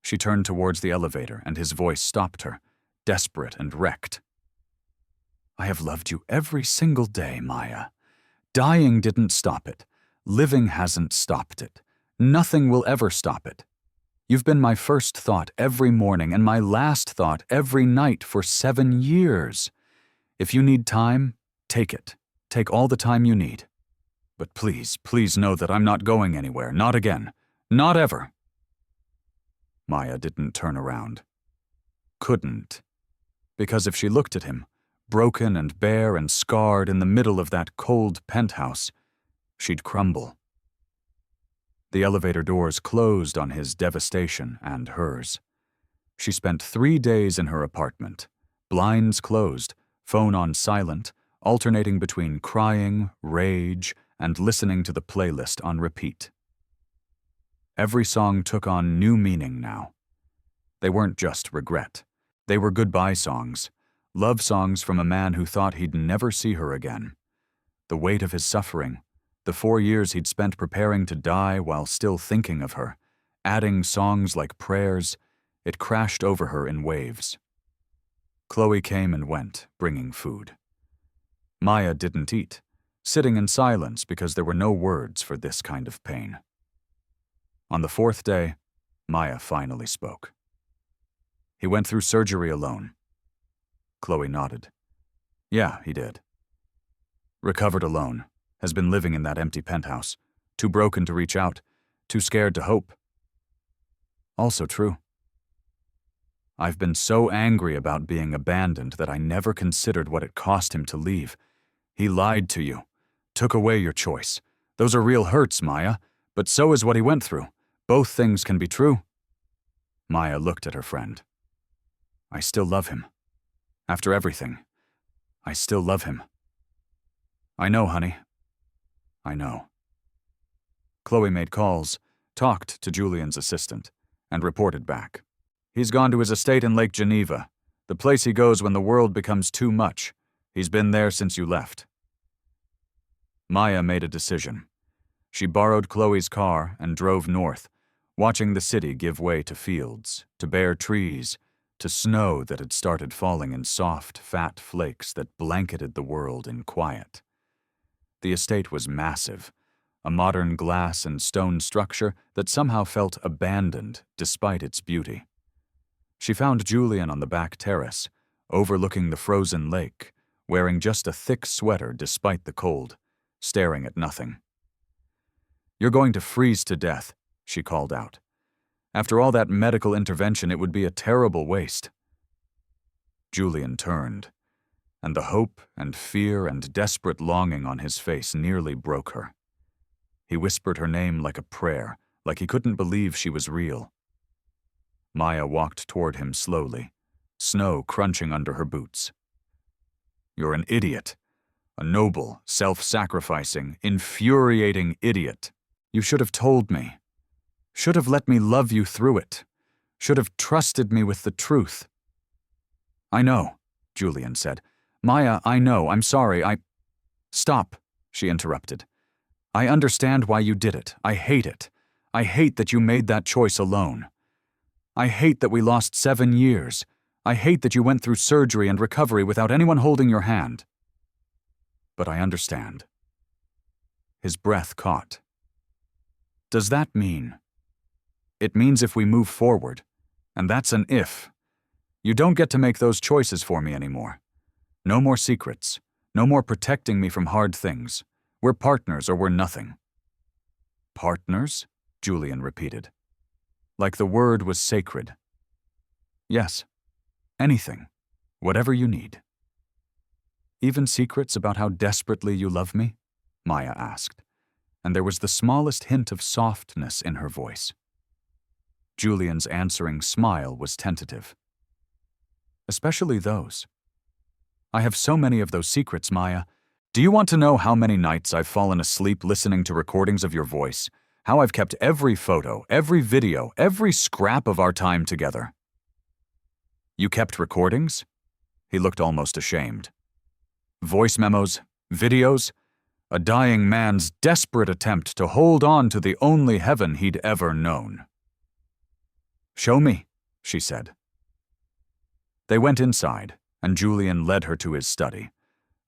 She turned towards the elevator and his voice stopped her, desperate and wrecked. I have loved you every single day, Maya. Dying didn't stop it. Living hasn't stopped it. Nothing will ever stop it. You've been my first thought every morning and my last thought every night for 7 years. If you need time, take it. Take all the time you need. But please, please know that I'm not going anywhere. Not again. Not ever. Maya didn't turn around. Couldn't. Because if she looked at him, broken and bare and scarred in the middle of that cold penthouse, she'd crumble. The elevator doors closed on his devastation and hers. She spent 3 days in her apartment, blinds closed, phone on silent, alternating between crying, rage, and listening to the playlist on repeat. Every song took on new meaning now. They weren't just regret. They were goodbye songs, love songs from a man who thought he'd never see her again. The weight of his suffering, the 4 years he'd spent preparing to die while still thinking of her, adding songs like prayers, it crashed over her in waves. Chloe came and went, bringing food. Maya didn't eat, sitting in silence because there were no words for this kind of pain. On the 4th day, Maya finally spoke. He went through surgery alone. Chloe nodded. Yeah, he did. Recovered alone, has been living in that empty penthouse, too broken to reach out, too scared to hope. Also true. I've been so angry about being abandoned that I never considered what it cost him to leave. He lied to you, took away your choice. Those are real hurts, Maya, but so is what he went through. Both things can be true. Maya looked at her friend. I still love him. After everything, I still love him. I know, honey. I know. Chloe made calls, talked to Julian's assistant, and reported back. He's gone to his estate in Lake Geneva, the place he goes when the world becomes too much. He's been there since you left. Maya made a decision. She borrowed Chloe's car and drove north, watching the city give way to fields, to bare trees, to snow that had started falling in soft, fat flakes that blanketed the world in quiet. The estate was massive, a modern glass and stone structure that somehow felt abandoned despite its beauty. She found Julian on the back terrace, overlooking the frozen lake, wearing just a thick sweater despite the cold, staring at nothing. "You're going to freeze to death," she called out. "After all that medical intervention, it would be a terrible waste." Julian turned, and the hope and fear and desperate longing on his face nearly broke her. He whispered her name like a prayer, like he couldn't believe she was real. Maya walked toward him slowly, snow crunching under her boots. "You're an idiot. A noble, self-sacrificing, infuriating idiot. You should have told me. Should have let me love you through it. Should have trusted me with the truth." "I know," Julian said. "Maya, I know. I'm sorry. Stop," she interrupted. "I understand why you did it. I hate it. I hate that you made that choice alone. I hate that we lost 7 years. I hate that you went through surgery and recovery without anyone holding your hand. But I understand." His breath caught. "Does that mean?" "It means if we move forward, and that's an if. You don't get to make those choices for me anymore. No more secrets. No more protecting me from hard things. We're partners or we're nothing." "Partners?" Julian repeated. Like the word was sacred. "Yes. Anything. Whatever you need." "Even secrets about how desperately you love me?" Maya asked, and there was the smallest hint of softness in her voice. Julian's answering smile was tentative. "Especially those. I have so many of those secrets, Maya. Do you want to know how many nights I've fallen asleep listening to recordings of your voice? How I've kept every photo, every video, every scrap of our time together?" "You kept recordings?" He looked almost ashamed. "Voice memos, videos, a dying man's desperate attempt to hold on to the only heaven he'd ever known." "Show me," she said. They went inside, and Julian led her to his study,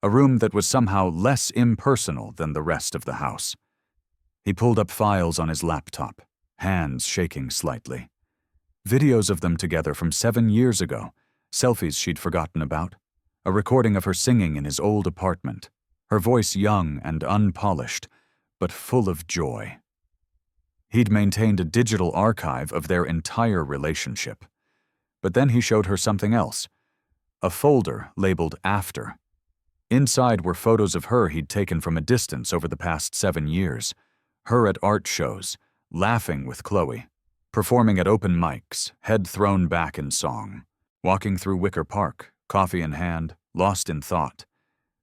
a room that was somehow less impersonal than the rest of the house. He pulled up files on his laptop, hands shaking slightly. Videos of them together from 7 years ago, selfies she'd forgotten about, a recording of her singing in his old apartment, her voice young and unpolished, but full of joy. He'd maintained a digital archive of their entire relationship. But then he showed her something else, a folder labeled After. Inside were photos of her he'd taken from a distance over the past 7 years, her at art shows, laughing with Chloe, performing at open mics, head thrown back in song, walking through Wicker Park, coffee in hand, lost in thought,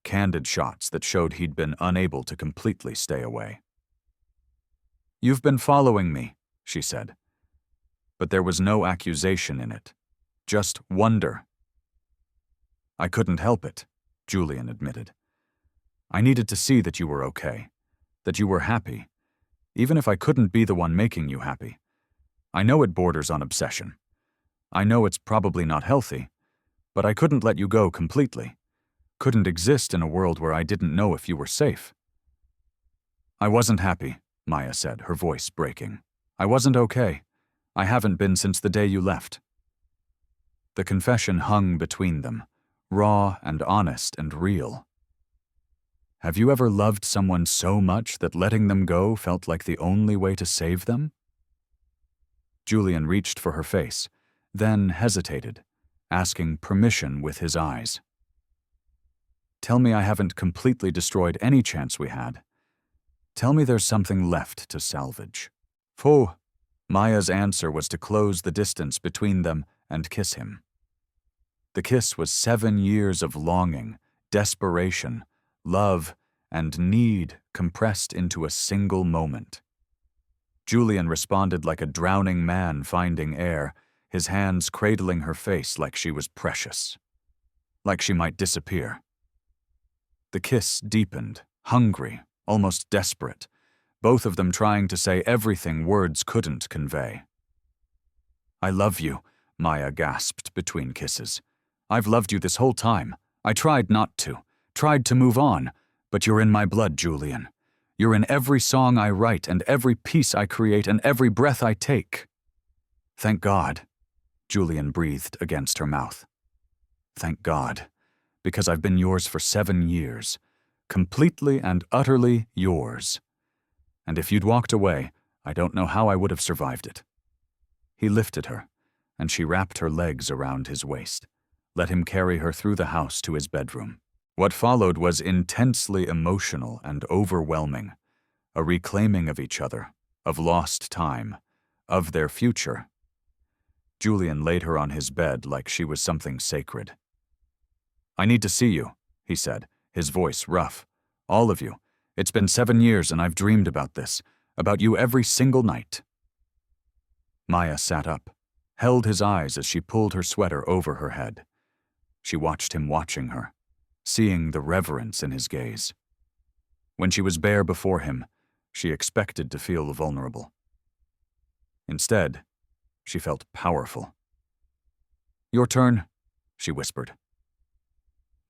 candid shots that showed he'd been unable to completely stay away. "You've been following me," she said. But there was no accusation in it, just wonder. "I couldn't help it," Julian admitted. "I needed to see that you were okay, that you were happy, even if I couldn't be the one making you happy. I know it borders on obsession. I know it's probably not healthy, but I couldn't let you go completely. Couldn't exist in a world where I didn't know if you were safe." "I wasn't happy," Maya said, her voice breaking. "I wasn't okay. I haven't been since the day you left." The confession hung between them, raw and honest and real. Have you ever loved someone so much that letting them go felt like the only way to save them? Julian reached for her face, then hesitated, asking permission with his eyes. "Tell me I haven't completely destroyed any chance we had. Tell me there's something left to salvage." "Phew." Maya's answer was to close the distance between them and kiss him. The kiss was 7 years of longing, desperation, love, and need compressed into a single moment. Julian responded like a drowning man finding air, his hands cradling her face like she was precious, like she might disappear. The kiss deepened, hungry, almost desperate, both of them trying to say everything words couldn't convey. "I love you," Maya gasped between kisses. "I've loved you this whole time. I tried not to, tried to move on, but you're in my blood, Julian. You're in every song I write and every piece I create and every breath I take." "Thank God," Julian breathed against her mouth. "Thank God, because I've been yours for 7 years, completely and utterly yours. And if you'd walked away, I don't know how I would have survived it." He lifted her, and she wrapped her legs around his waist, let him carry her through the house to his bedroom. What followed was intensely emotional and overwhelming, a reclaiming of each other, of lost time, of their future. Julian laid her on his bed like she was something sacred. "I need to see you," he said, his voice rough. "All of you. It's been 7 years and I've dreamed about this, about you every single night." Maya sat up, held his eyes as she pulled her sweater over her head. She watched him watching her, seeing the reverence in his gaze. When she was bare before him, she expected to feel vulnerable. Instead, she felt powerful. "Your turn," she whispered.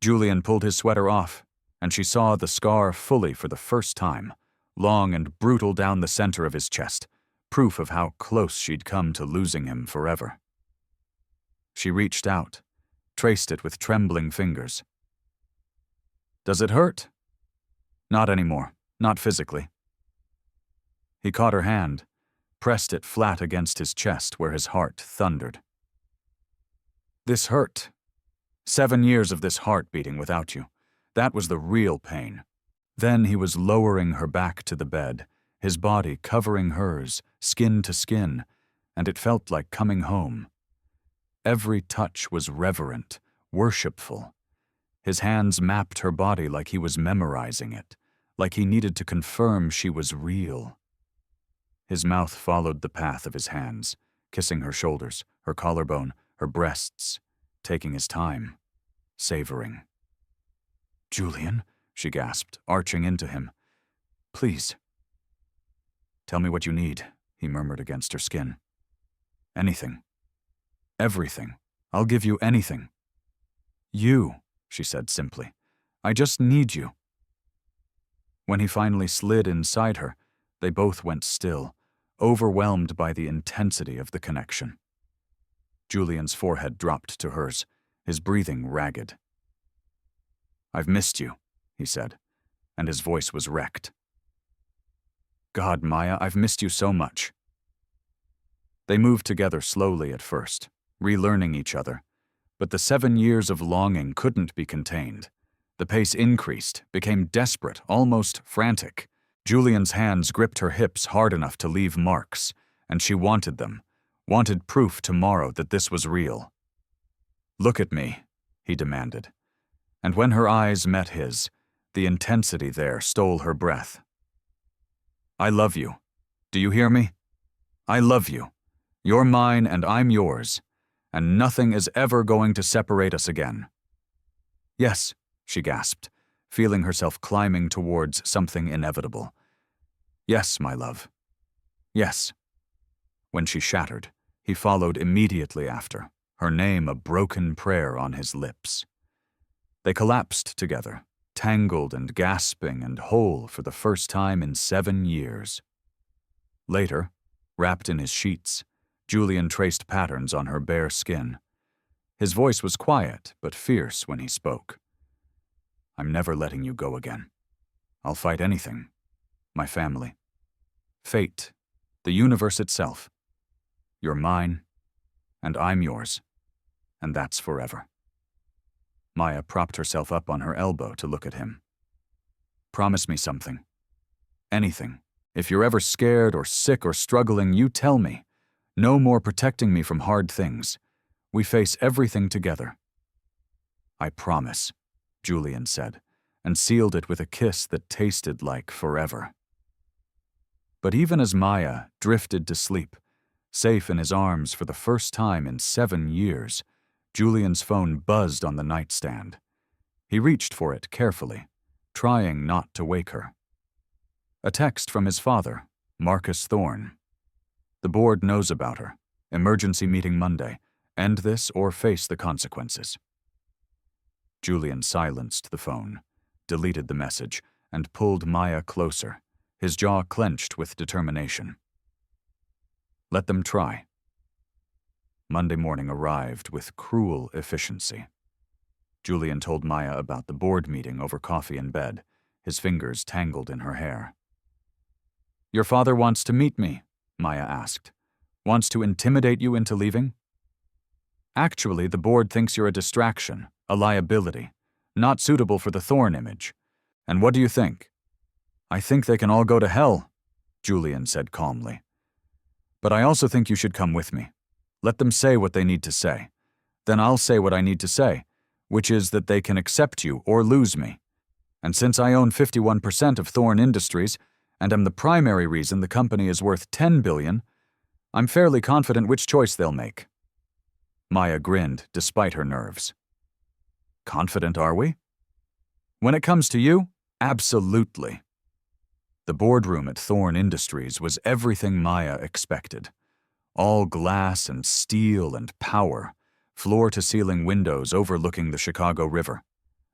Julian pulled his sweater off, and she saw the scar fully for the first time, long and brutal down the center of his chest, proof of how close she'd come to losing him forever. She reached out, traced it with trembling fingers. "Does it hurt?" "Not anymore, not physically." He caught her hand, pressed it flat against his chest where his heart thundered. "This hurt. 7 years of this heart beating without you. That was the real pain." Then he was lowering her back to the bed, his body covering hers, skin to skin, and it felt like coming home. Every touch was reverent, worshipful. His hands mapped her body like he was memorizing it, like he needed to confirm she was real. His mouth followed the path of his hands, kissing her shoulders, her collarbone, her breasts, taking his time, savoring. "Julian," she gasped, arching into him. "Please." "Tell me what you need," he murmured against her skin. "Anything. Everything. I'll give you anything." "You," she said simply. "I just need you." When he finally slid inside her, they both went still, overwhelmed by the intensity of the connection. Julian's forehead dropped to hers, his breathing ragged. "I've missed you," he said, and his voice was wrecked. "God, Maya, I've missed you so much." They moved together slowly at first, relearning each other, but the 7 years of longing couldn't be contained. The pace increased, became desperate, almost frantic. Julian's hands gripped her hips hard enough to leave marks, and she wanted them, wanted proof tomorrow that this was real. "Look at me," he demanded. And when her eyes met his, the intensity there stole her breath. "I love you. Do you hear me? I love you. You're mine and I'm yours, and nothing is ever going to separate us again." "Yes," she gasped, feeling herself climbing towards something inevitable. "Yes, my love. Yes." When she shattered, he followed immediately after, her name a broken prayer on his lips. They collapsed together, tangled and gasping and whole for the first time in 7 years. Later, wrapped in his sheets, Julian traced patterns on her bare skin. His voice was quiet but fierce when he spoke. "I'm never letting you go again. I'll fight anything. My family. Fate. The universe itself. You're mine, and I'm yours. And that's forever." Maya propped herself up on her elbow to look at him. "Promise me something. Anything. If you're ever scared or sick or struggling, you tell me. No more protecting me from hard things. We face everything together." "I promise," Julian said, and sealed it with a kiss that tasted like forever. But even as Maya drifted to sleep, safe in his arms for the first time in 7 years, Julian's phone buzzed on the nightstand. He reached for it carefully, trying not to wake her. A text from his father, Marcus Thorne. "The board knows about her. Emergency meeting Monday. End this or face the consequences. Julian silenced the phone, deleted the message, and pulled Maya closer, his jaw clenched with determination. Let them try. Monday morning arrived with cruel efficiency. Julian told Maya about the board meeting over coffee in bed, his fingers tangled in her hair. Your father wants to meet me, Maya asked. Wants to intimidate you into leaving? Actually, the board thinks you're a distraction, a liability, not suitable for the Thorn image. And what do you think? I think they can all go to hell, Julian said calmly. But I also think you should come with me. Let them say what they need to say. Then I'll say what I need to say, which is that they can accept you or lose me. And since I own 51% of Thorn Industries and am the primary reason the company is worth $10 billion, I'm fairly confident which choice they'll make. Maya grinned despite her nerves. Confident, are we? When it comes to you, absolutely. The boardroom at Thorn Industries was everything Maya expected. All glass and steel and power, floor-to-ceiling windows overlooking the Chicago River,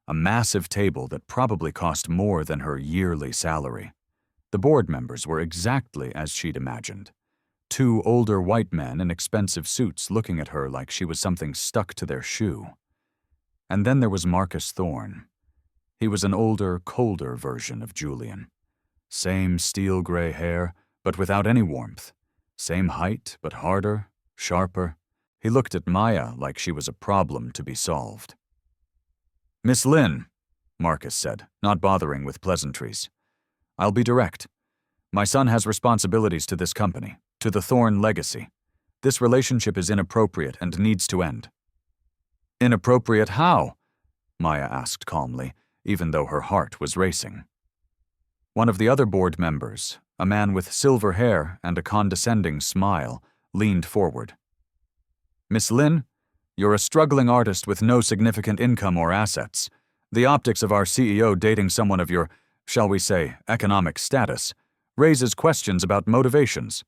a massive table that probably cost more than her yearly salary. The board members were exactly as she'd imagined. Two older white men in expensive suits looking at her like she was something stuck to their shoe. And then there was Marcus Thorn. He was an older, colder version of Julian. Same steel-gray hair, but without any warmth. Same height, but harder, sharper. He looked at Maya like she was a problem to be solved. Miss Lynn, Marcus said, not bothering with pleasantries. I'll be direct. My son has responsibilities to this company, to the Thorn legacy. This relationship is inappropriate and needs to end. Inappropriate how? Maya asked calmly, even though her heart was racing. One of the other board members, a man with silver hair and a condescending smile, leaned forward. Miss Lynn, you're a struggling artist with no significant income or assets. The optics of our CEO dating someone of your, shall we say, economic status, raises questions about motivations.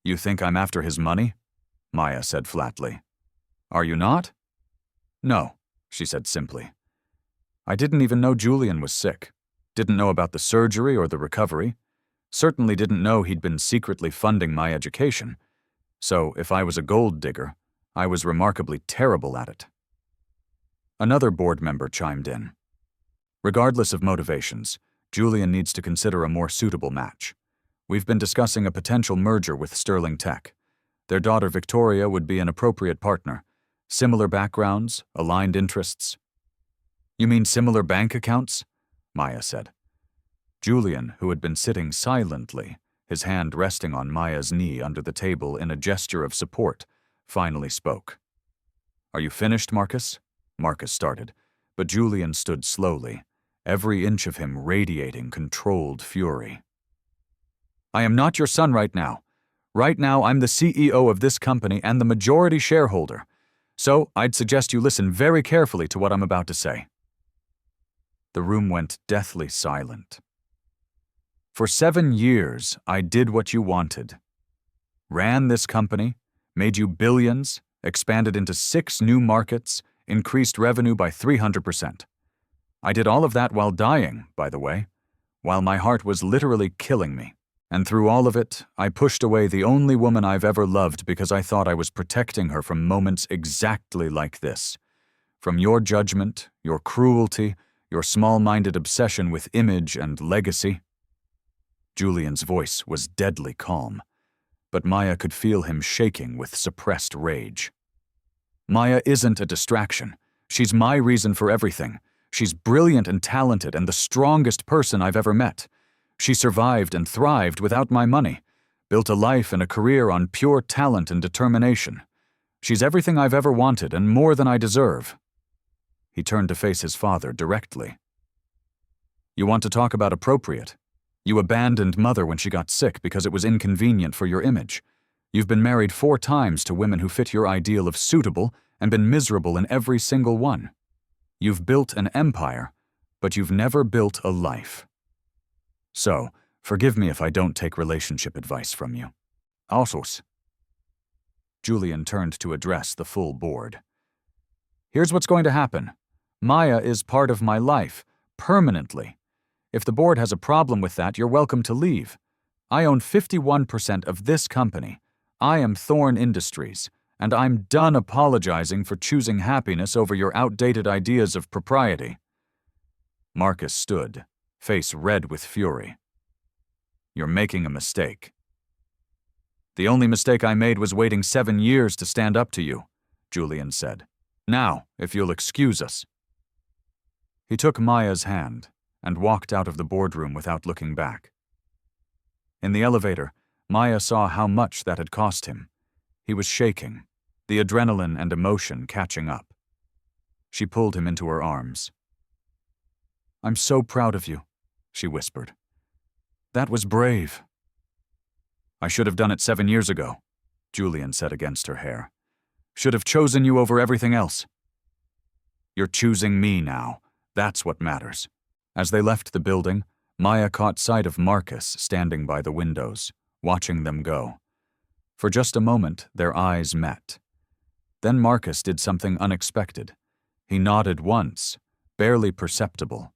You think I'm after his money? Maya said flatly. Are you not? No, she said simply. I didn't even know Julian was sick. Didn't know about the surgery or the recovery. Certainly didn't know he'd been secretly funding my education. So if I was a gold digger, I was remarkably terrible at it. Another board member chimed in. Regardless of motivations, Julian needs to consider a more suitable match. We've been discussing a potential merger with Sterling Tech. Their daughter Victoria would be an appropriate partner. Similar backgrounds, aligned interests. You mean similar bank accounts? Maya said. Julian, who had been sitting silently, his hand resting on Maya's knee under the table in a gesture of support, finally spoke. Are you finished, Marcus? Marcus started, but Julian stood slowly, every inch of him radiating controlled fury. I am not your son right now. Right now, I'm the CEO of this company and the majority shareholder. So I'd suggest you listen very carefully to what I'm about to say. The room went deathly silent. For 7 years, I did what you wanted. Ran this company, made you billions, expanded into 6 new markets, increased revenue by 300%. I did all of that while dying, by the way, while my heart was literally killing me. And through all of it, I pushed away the only woman I've ever loved because I thought I was protecting her from moments exactly like this. From your judgment, your cruelty, your small-minded obsession with image and legacy. Julian's voice was deadly calm, but Maya could feel him shaking with suppressed rage. Maya isn't a distraction. She's my reason for everything. She's brilliant and talented and the strongest person I've ever met. She survived and thrived without my money, built a life and a career on pure talent and determination. She's everything I've ever wanted and more than I deserve. He turned to face his father directly. You want to talk about appropriate? You abandoned Mother when she got sick because it was inconvenient for your image. You've been married 4 times to women who fit your ideal of suitable and been miserable in every single one. You've built an empire, but you've never built a life. So, forgive me if I don't take relationship advice from you. Alsos. Julian turned to address the full board. Here's what's going to happen. Maya is part of my life, permanently. If the board has a problem with that, you're welcome to leave. I own 51% of this company. I am Thorn Industries, and I'm done apologizing for choosing happiness over your outdated ideas of propriety. Marcus stood, face red with fury. You're making a mistake. The only mistake I made was waiting 7 years to stand up to you, Julian said. Now, if you'll excuse us. He took Maya's hand and walked out of the boardroom without looking back. In the elevator, Maya saw how much that had cost him. He was shaking, the adrenaline and emotion catching up. She pulled him into her arms. I'm so proud of you, she whispered. That was brave. I should have done it 7 years ago, Julian said against her hair. Should have chosen you over everything else. You're choosing me now. That's what matters. As they left the building, Maya caught sight of Marcus standing by the windows, watching them go. For just a moment, their eyes met. Then Marcus did something unexpected. He nodded once, barely perceptible.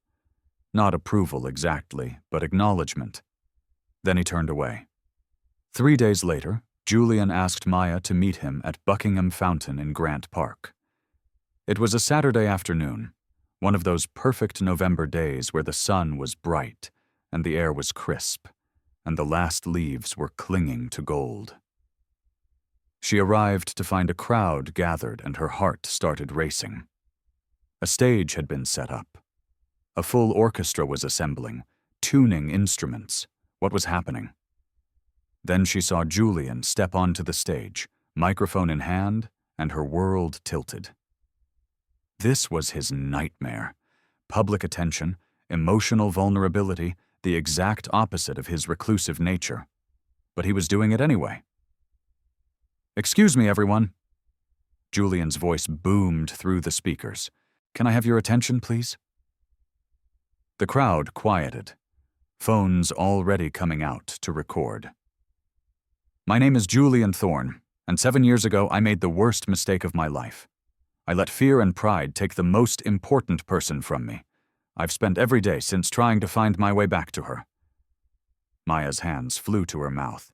Not approval exactly, but acknowledgement. Then he turned away. 3 days later, Julian asked Maya to meet him at Buckingham Fountain in Grant Park. It was a Saturday afternoon, one of those perfect November days where the sun was bright and the air was crisp, and the last leaves were clinging to gold. She arrived to find a crowd gathered and her heart started racing. A stage had been set up. A full orchestra was assembling, tuning instruments. What was happening? Then she saw Julian step onto the stage, microphone in hand, and her world tilted. This was his nightmare. Public attention, emotional vulnerability, the exact opposite of his reclusive nature. But he was doing it anyway. Excuse me, everyone. Julian's voice boomed through the speakers. Can I have your attention, please? The crowd quieted, phones already coming out to record. My name is Julian Thorn, and 7 years ago I made the worst mistake of my life. I let fear and pride take the most important person from me. I've spent every day since trying to find my way back to her. Maya's hands flew to her mouth.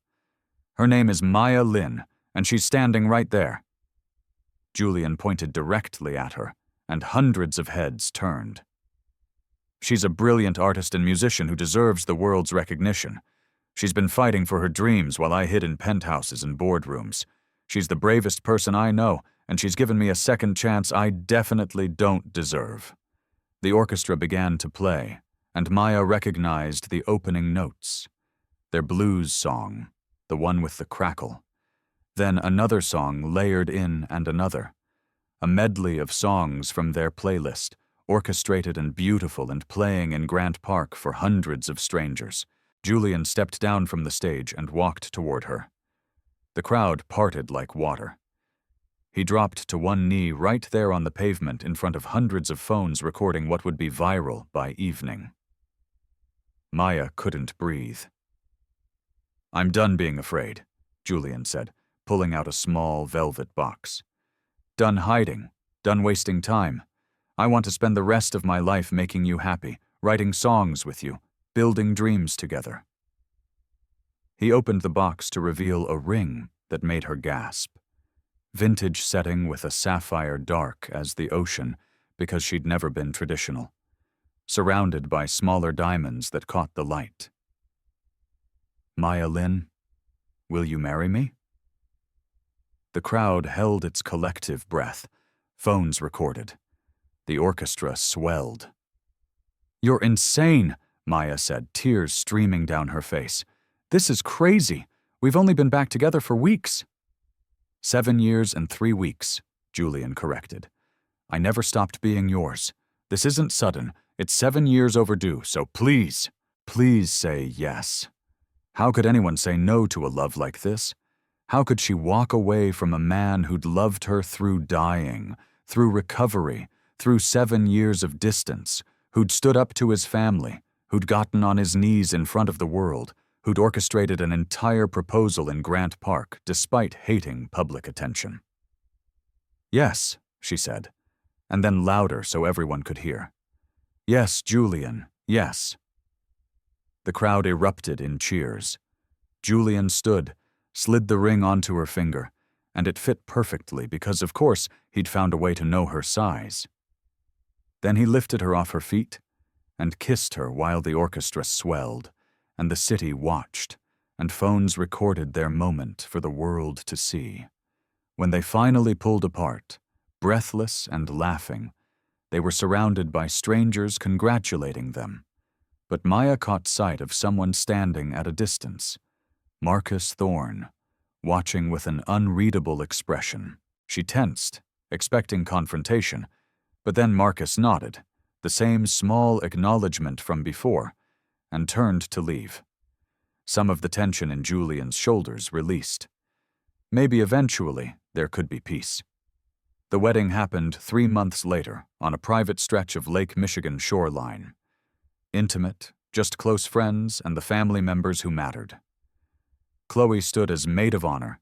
Her name is Maya Lin, and she's standing right there. Julian pointed directly at her, and hundreds of heads turned. She's a brilliant artist and musician who deserves the world's recognition. She's been fighting for her dreams while I hid in penthouses and boardrooms. She's the bravest person I know, and she's given me a second chance I definitely don't deserve. The orchestra began to play, and Maya recognized the opening notes. Their blues song, the one with the crackle. Then another song layered in and another. A medley of songs from their playlist, orchestrated and beautiful and playing in Grant Park for hundreds of strangers. Julian stepped down from the stage and walked toward her. The crowd parted like water. He dropped to one knee right there on the pavement in front of hundreds of phones recording what would be viral by evening. Maya couldn't breathe. I'm done being afraid, Julian said, pulling out a small velvet box. Done hiding, done wasting time. I want to spend the rest of my life making you happy, writing songs with you, building dreams together. He opened the box to reveal a ring that made her gasp. Vintage setting with a sapphire dark as the ocean because she'd never been traditional. Surrounded by smaller diamonds that caught the light. Maya Lin, will you marry me? The crowd held its collective breath. Phones recorded. The orchestra swelled. You're insane, Maya said, tears streaming down her face. This is crazy. We've only been back together for weeks. 7 years and 3 weeks, Julian corrected. I never stopped being yours. This isn't sudden. It's 7 years overdue, so please, please say yes. How could anyone say no to a love like this? How could she walk away from a man who'd loved her through dying, through recovery, through 7 years of distance, who'd stood up to his family, who'd gotten on his knees in front of the world, who'd orchestrated an entire proposal in Grant Park despite hating public attention. "Yes," she said, and then louder so everyone could hear. "Yes, Julian, yes." The crowd erupted in cheers. Julian stood, slid the ring onto her finger, and it fit perfectly because, of course, he'd found a way to know her size. Then he lifted her off her feet and kissed her while the orchestra swelled, and the city watched, and phones recorded their moment for the world to see. When they finally pulled apart, breathless and laughing, they were surrounded by strangers congratulating them. But Maya caught sight of someone standing at a distance, Marcus Thorne, watching with an unreadable expression. She tensed, expecting confrontation, but then Marcus nodded, the same small acknowledgement from before, and turned to leave. Some of the tension in Julian's shoulders released. Maybe eventually there could be peace. The wedding happened 3 months later on a private stretch of Lake Michigan shoreline. Intimate, just close friends and the family members who mattered. Chloe stood as maid of honor,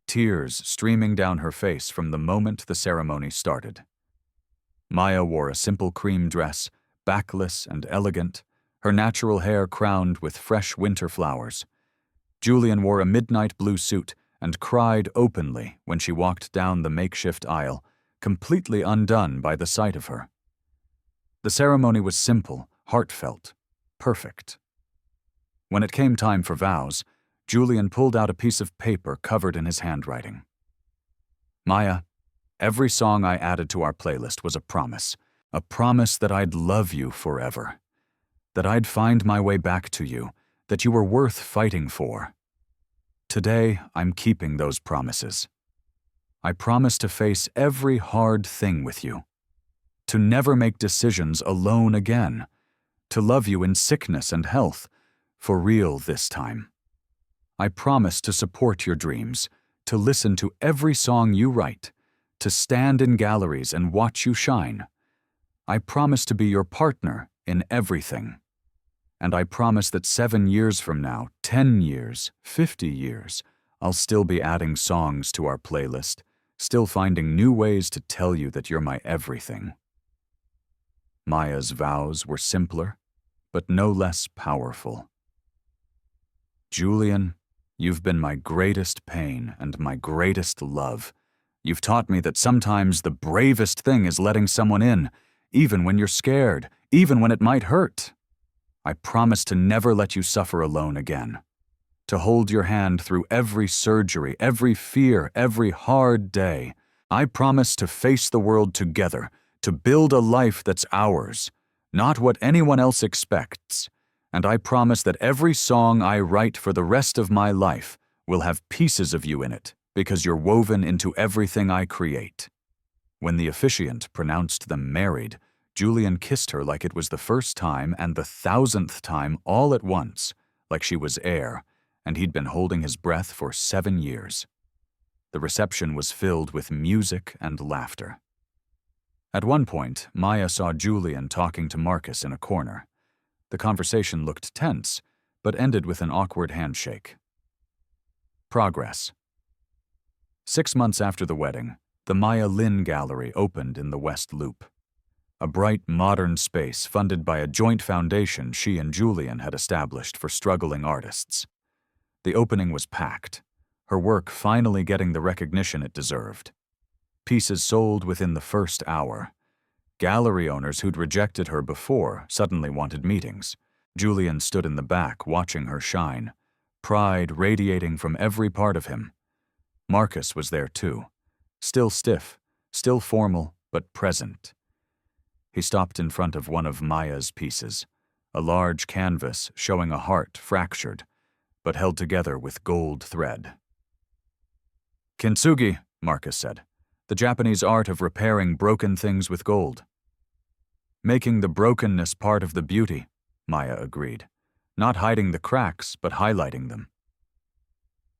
tears streaming down her face from the moment the ceremony started. Maya wore a simple cream dress, backless and elegant, her natural hair crowned with fresh winter flowers. Julian wore a midnight blue suit and cried openly when she walked down the makeshift aisle, completely undone by the sight of her. The ceremony was simple, heartfelt, perfect. When it came time for vows, Julian pulled out a piece of paper covered in his handwriting. "Maya, every song I added to our playlist was a promise that I'd love you forever, that I'd find my way back to you, that you were worth fighting for. Today, I'm keeping those promises. I promise to face every hard thing with you, to never make decisions alone again, to love you in sickness and health, for real this time. I promise to support your dreams, to listen to every song you write, to stand in galleries and watch you shine. I promise to be your partner in everything. And I promise that 7 years from now, 10 years, 50 years, I'll still be adding songs to our playlist, still finding new ways to tell you that you're my everything." Maya's vows were simpler, but no less powerful. "Julian, you've been my greatest pain and my greatest love. You've taught me that sometimes the bravest thing is letting someone in, even when you're scared, even when it might hurt. I promise to never let you suffer alone again, to hold your hand through every surgery, every fear, every hard day. I promise to face the world together, to build a life that's ours, not what anyone else expects. And I promise that every song I write for the rest of my life will have pieces of you in it, because you're woven into everything I create." When the officiant pronounced them married, Julian kissed her like it was the first time and the 1,000th time all at once, like she was air, and he'd been holding his breath for 7 years. The reception was filled with music and laughter. At one point, Maya saw Julian talking to Marcus in a corner. The conversation looked tense, but ended with an awkward handshake. Progress. 6 months after the wedding, the Maya Lin Gallery opened in the West Loop. A bright, modern space funded by a joint foundation she and Julian had established for struggling artists. The opening was packed, her work finally getting the recognition it deserved. Pieces sold within the first hour. Gallery owners who'd rejected her before suddenly wanted meetings. Julian stood in the back watching her shine, pride radiating from every part of him. Marcus was there too, still stiff, still formal, but present. He stopped in front of one of Maya's pieces, a large canvas showing a heart fractured, but held together with gold thread. "Kintsugi," Marcus said, "the Japanese art of repairing broken things with gold." "Making the brokenness part of the beauty," Maya agreed, "not hiding the cracks, but highlighting them."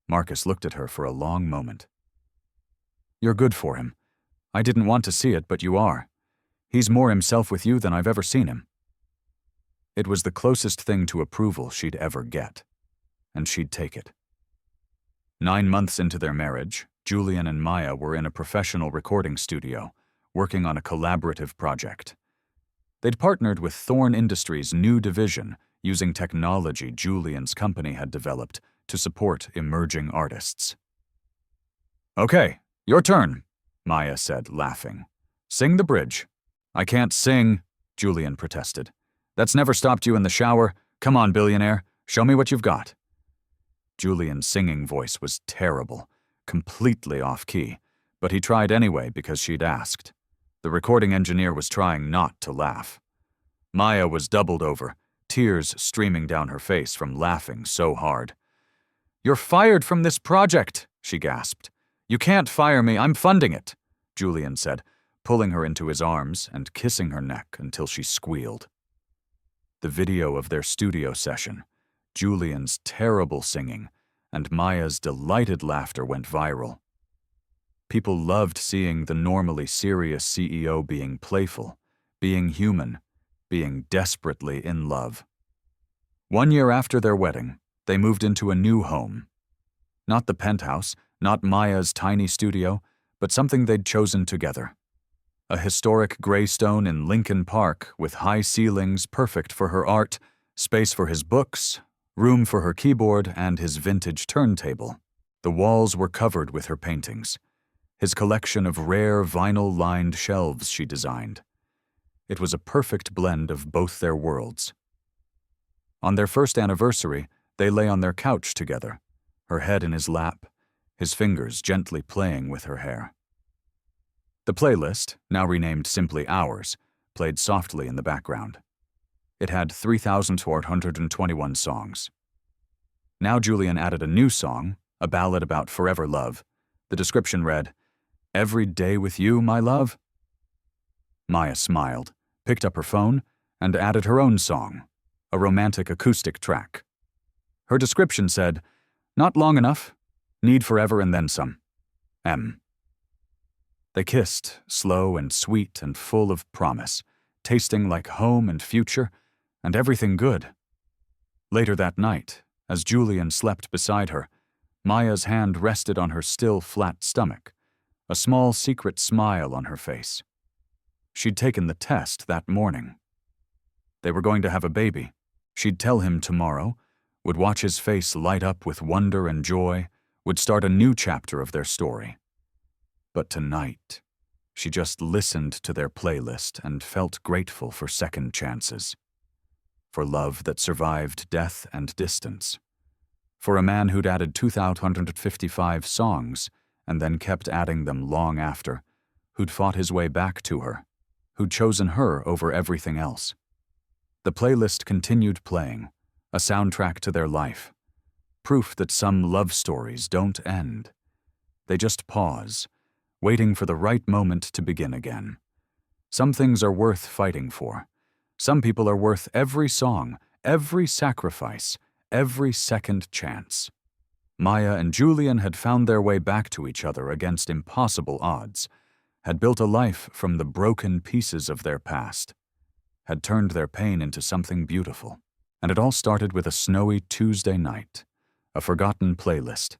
Marcus looked at her for a long moment. "You're good for him. I didn't want to see it, but you are. He's more himself with you than I've ever seen him." It was the closest thing to approval she'd ever get. and she'd take it. 9 months into their marriage, Julian and Maya were in a professional recording studio, working on a collaborative project. They'd partnered with Thorn Industries' new division, using technology Julian's company had developed to support emerging artists. "Okay, your turn," Maya said, laughing. "Sing the bridge." "I can't sing," Julian protested. "That's never stopped you in the shower. Come on, Billionaire, show me what you've got." Julian's singing voice was terrible, completely off-key, but he tried anyway because she'd asked. The recording engineer was trying not to laugh. Maya was doubled over, tears streaming down her face from laughing so hard. "You're fired from this project," she gasped. "You can't fire me, I'm funding it," Julian said, pulling her into his arms and kissing her neck until she squealed. The video of their studio session, Julian's terrible singing, and Maya's delighted laughter went viral. People loved seeing the normally serious CEO being playful, being human, being desperately in love. 1 year after their wedding, they moved into a new home. Not the penthouse, not Maya's tiny studio, but something they'd chosen together. A historic graystone in Lincoln Park with high ceilings perfect for her art, space for his books, room for her keyboard and his vintage turntable. The walls were covered with her paintings, his collection of rare vinyl-lined shelves she designed. It was a perfect blend of both their worlds. On their first anniversary, they lay on their couch together, her head in his lap, his fingers gently playing with her hair. The playlist, now renamed simply Ours, played softly in the background. It had 3,421 songs. Now Julian added a new song, a ballad about forever love. The description read, "Every day with you, my love." Maya smiled, picked up her phone, and added her own song, a romantic acoustic track. Her description said, "Not long enough, need forever and then some. M." They kissed, slow and sweet and full of promise, tasting like home and future, and everything good. Later that night, as Julian slept beside her, Maya's hand rested on her still flat stomach, a small secret smile on her face. She'd taken the test that morning. They were going to have a baby. She'd tell him tomorrow, would watch his face light up with wonder and joy, would start a new chapter of their story. But tonight, she just listened to their playlist and felt grateful for second chances. For love that survived death and distance. For a man who'd added 2,255 songs and then kept adding them long after, who'd fought his way back to her, who'd chosen her over everything else. The playlist continued playing, a soundtrack to their life. Proof that some love stories don't end. They just pause, waiting for the right moment to begin again. Some things are worth fighting for. Some people are worth every song, every sacrifice, every second chance. Maya and Julian had found their way back to each other against impossible odds, had built a life from the broken pieces of their past, had turned their pain into something beautiful. And it all started with a snowy Tuesday night, a forgotten playlist,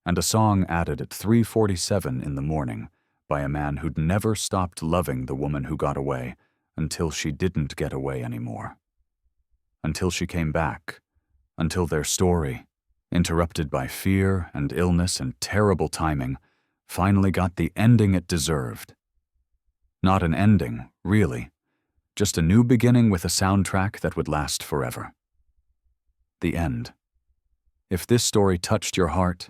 and a song added at 3:47 in the morning by a man who'd never stopped loving the woman who got away until she didn't get away anymore. Until she came back, until their story, interrupted by fear and illness and terrible timing, finally got the ending it deserved. Not an ending, really, just a new beginning with a soundtrack that would last forever. The end. If this story touched your heart,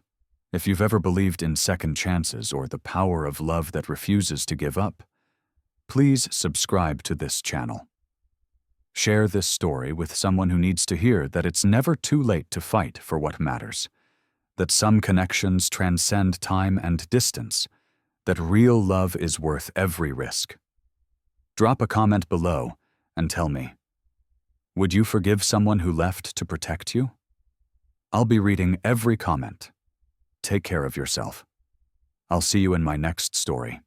if you've ever believed in second chances or the power of love that refuses to give up, please subscribe to this channel. Share this story with someone who needs to hear that it's never too late to fight for what matters, that some connections transcend time and distance, that real love is worth every risk. Drop a comment below and tell me, would you forgive someone who left to protect you? I'll be reading every comment. Take care of yourself. I'll see you in my next story.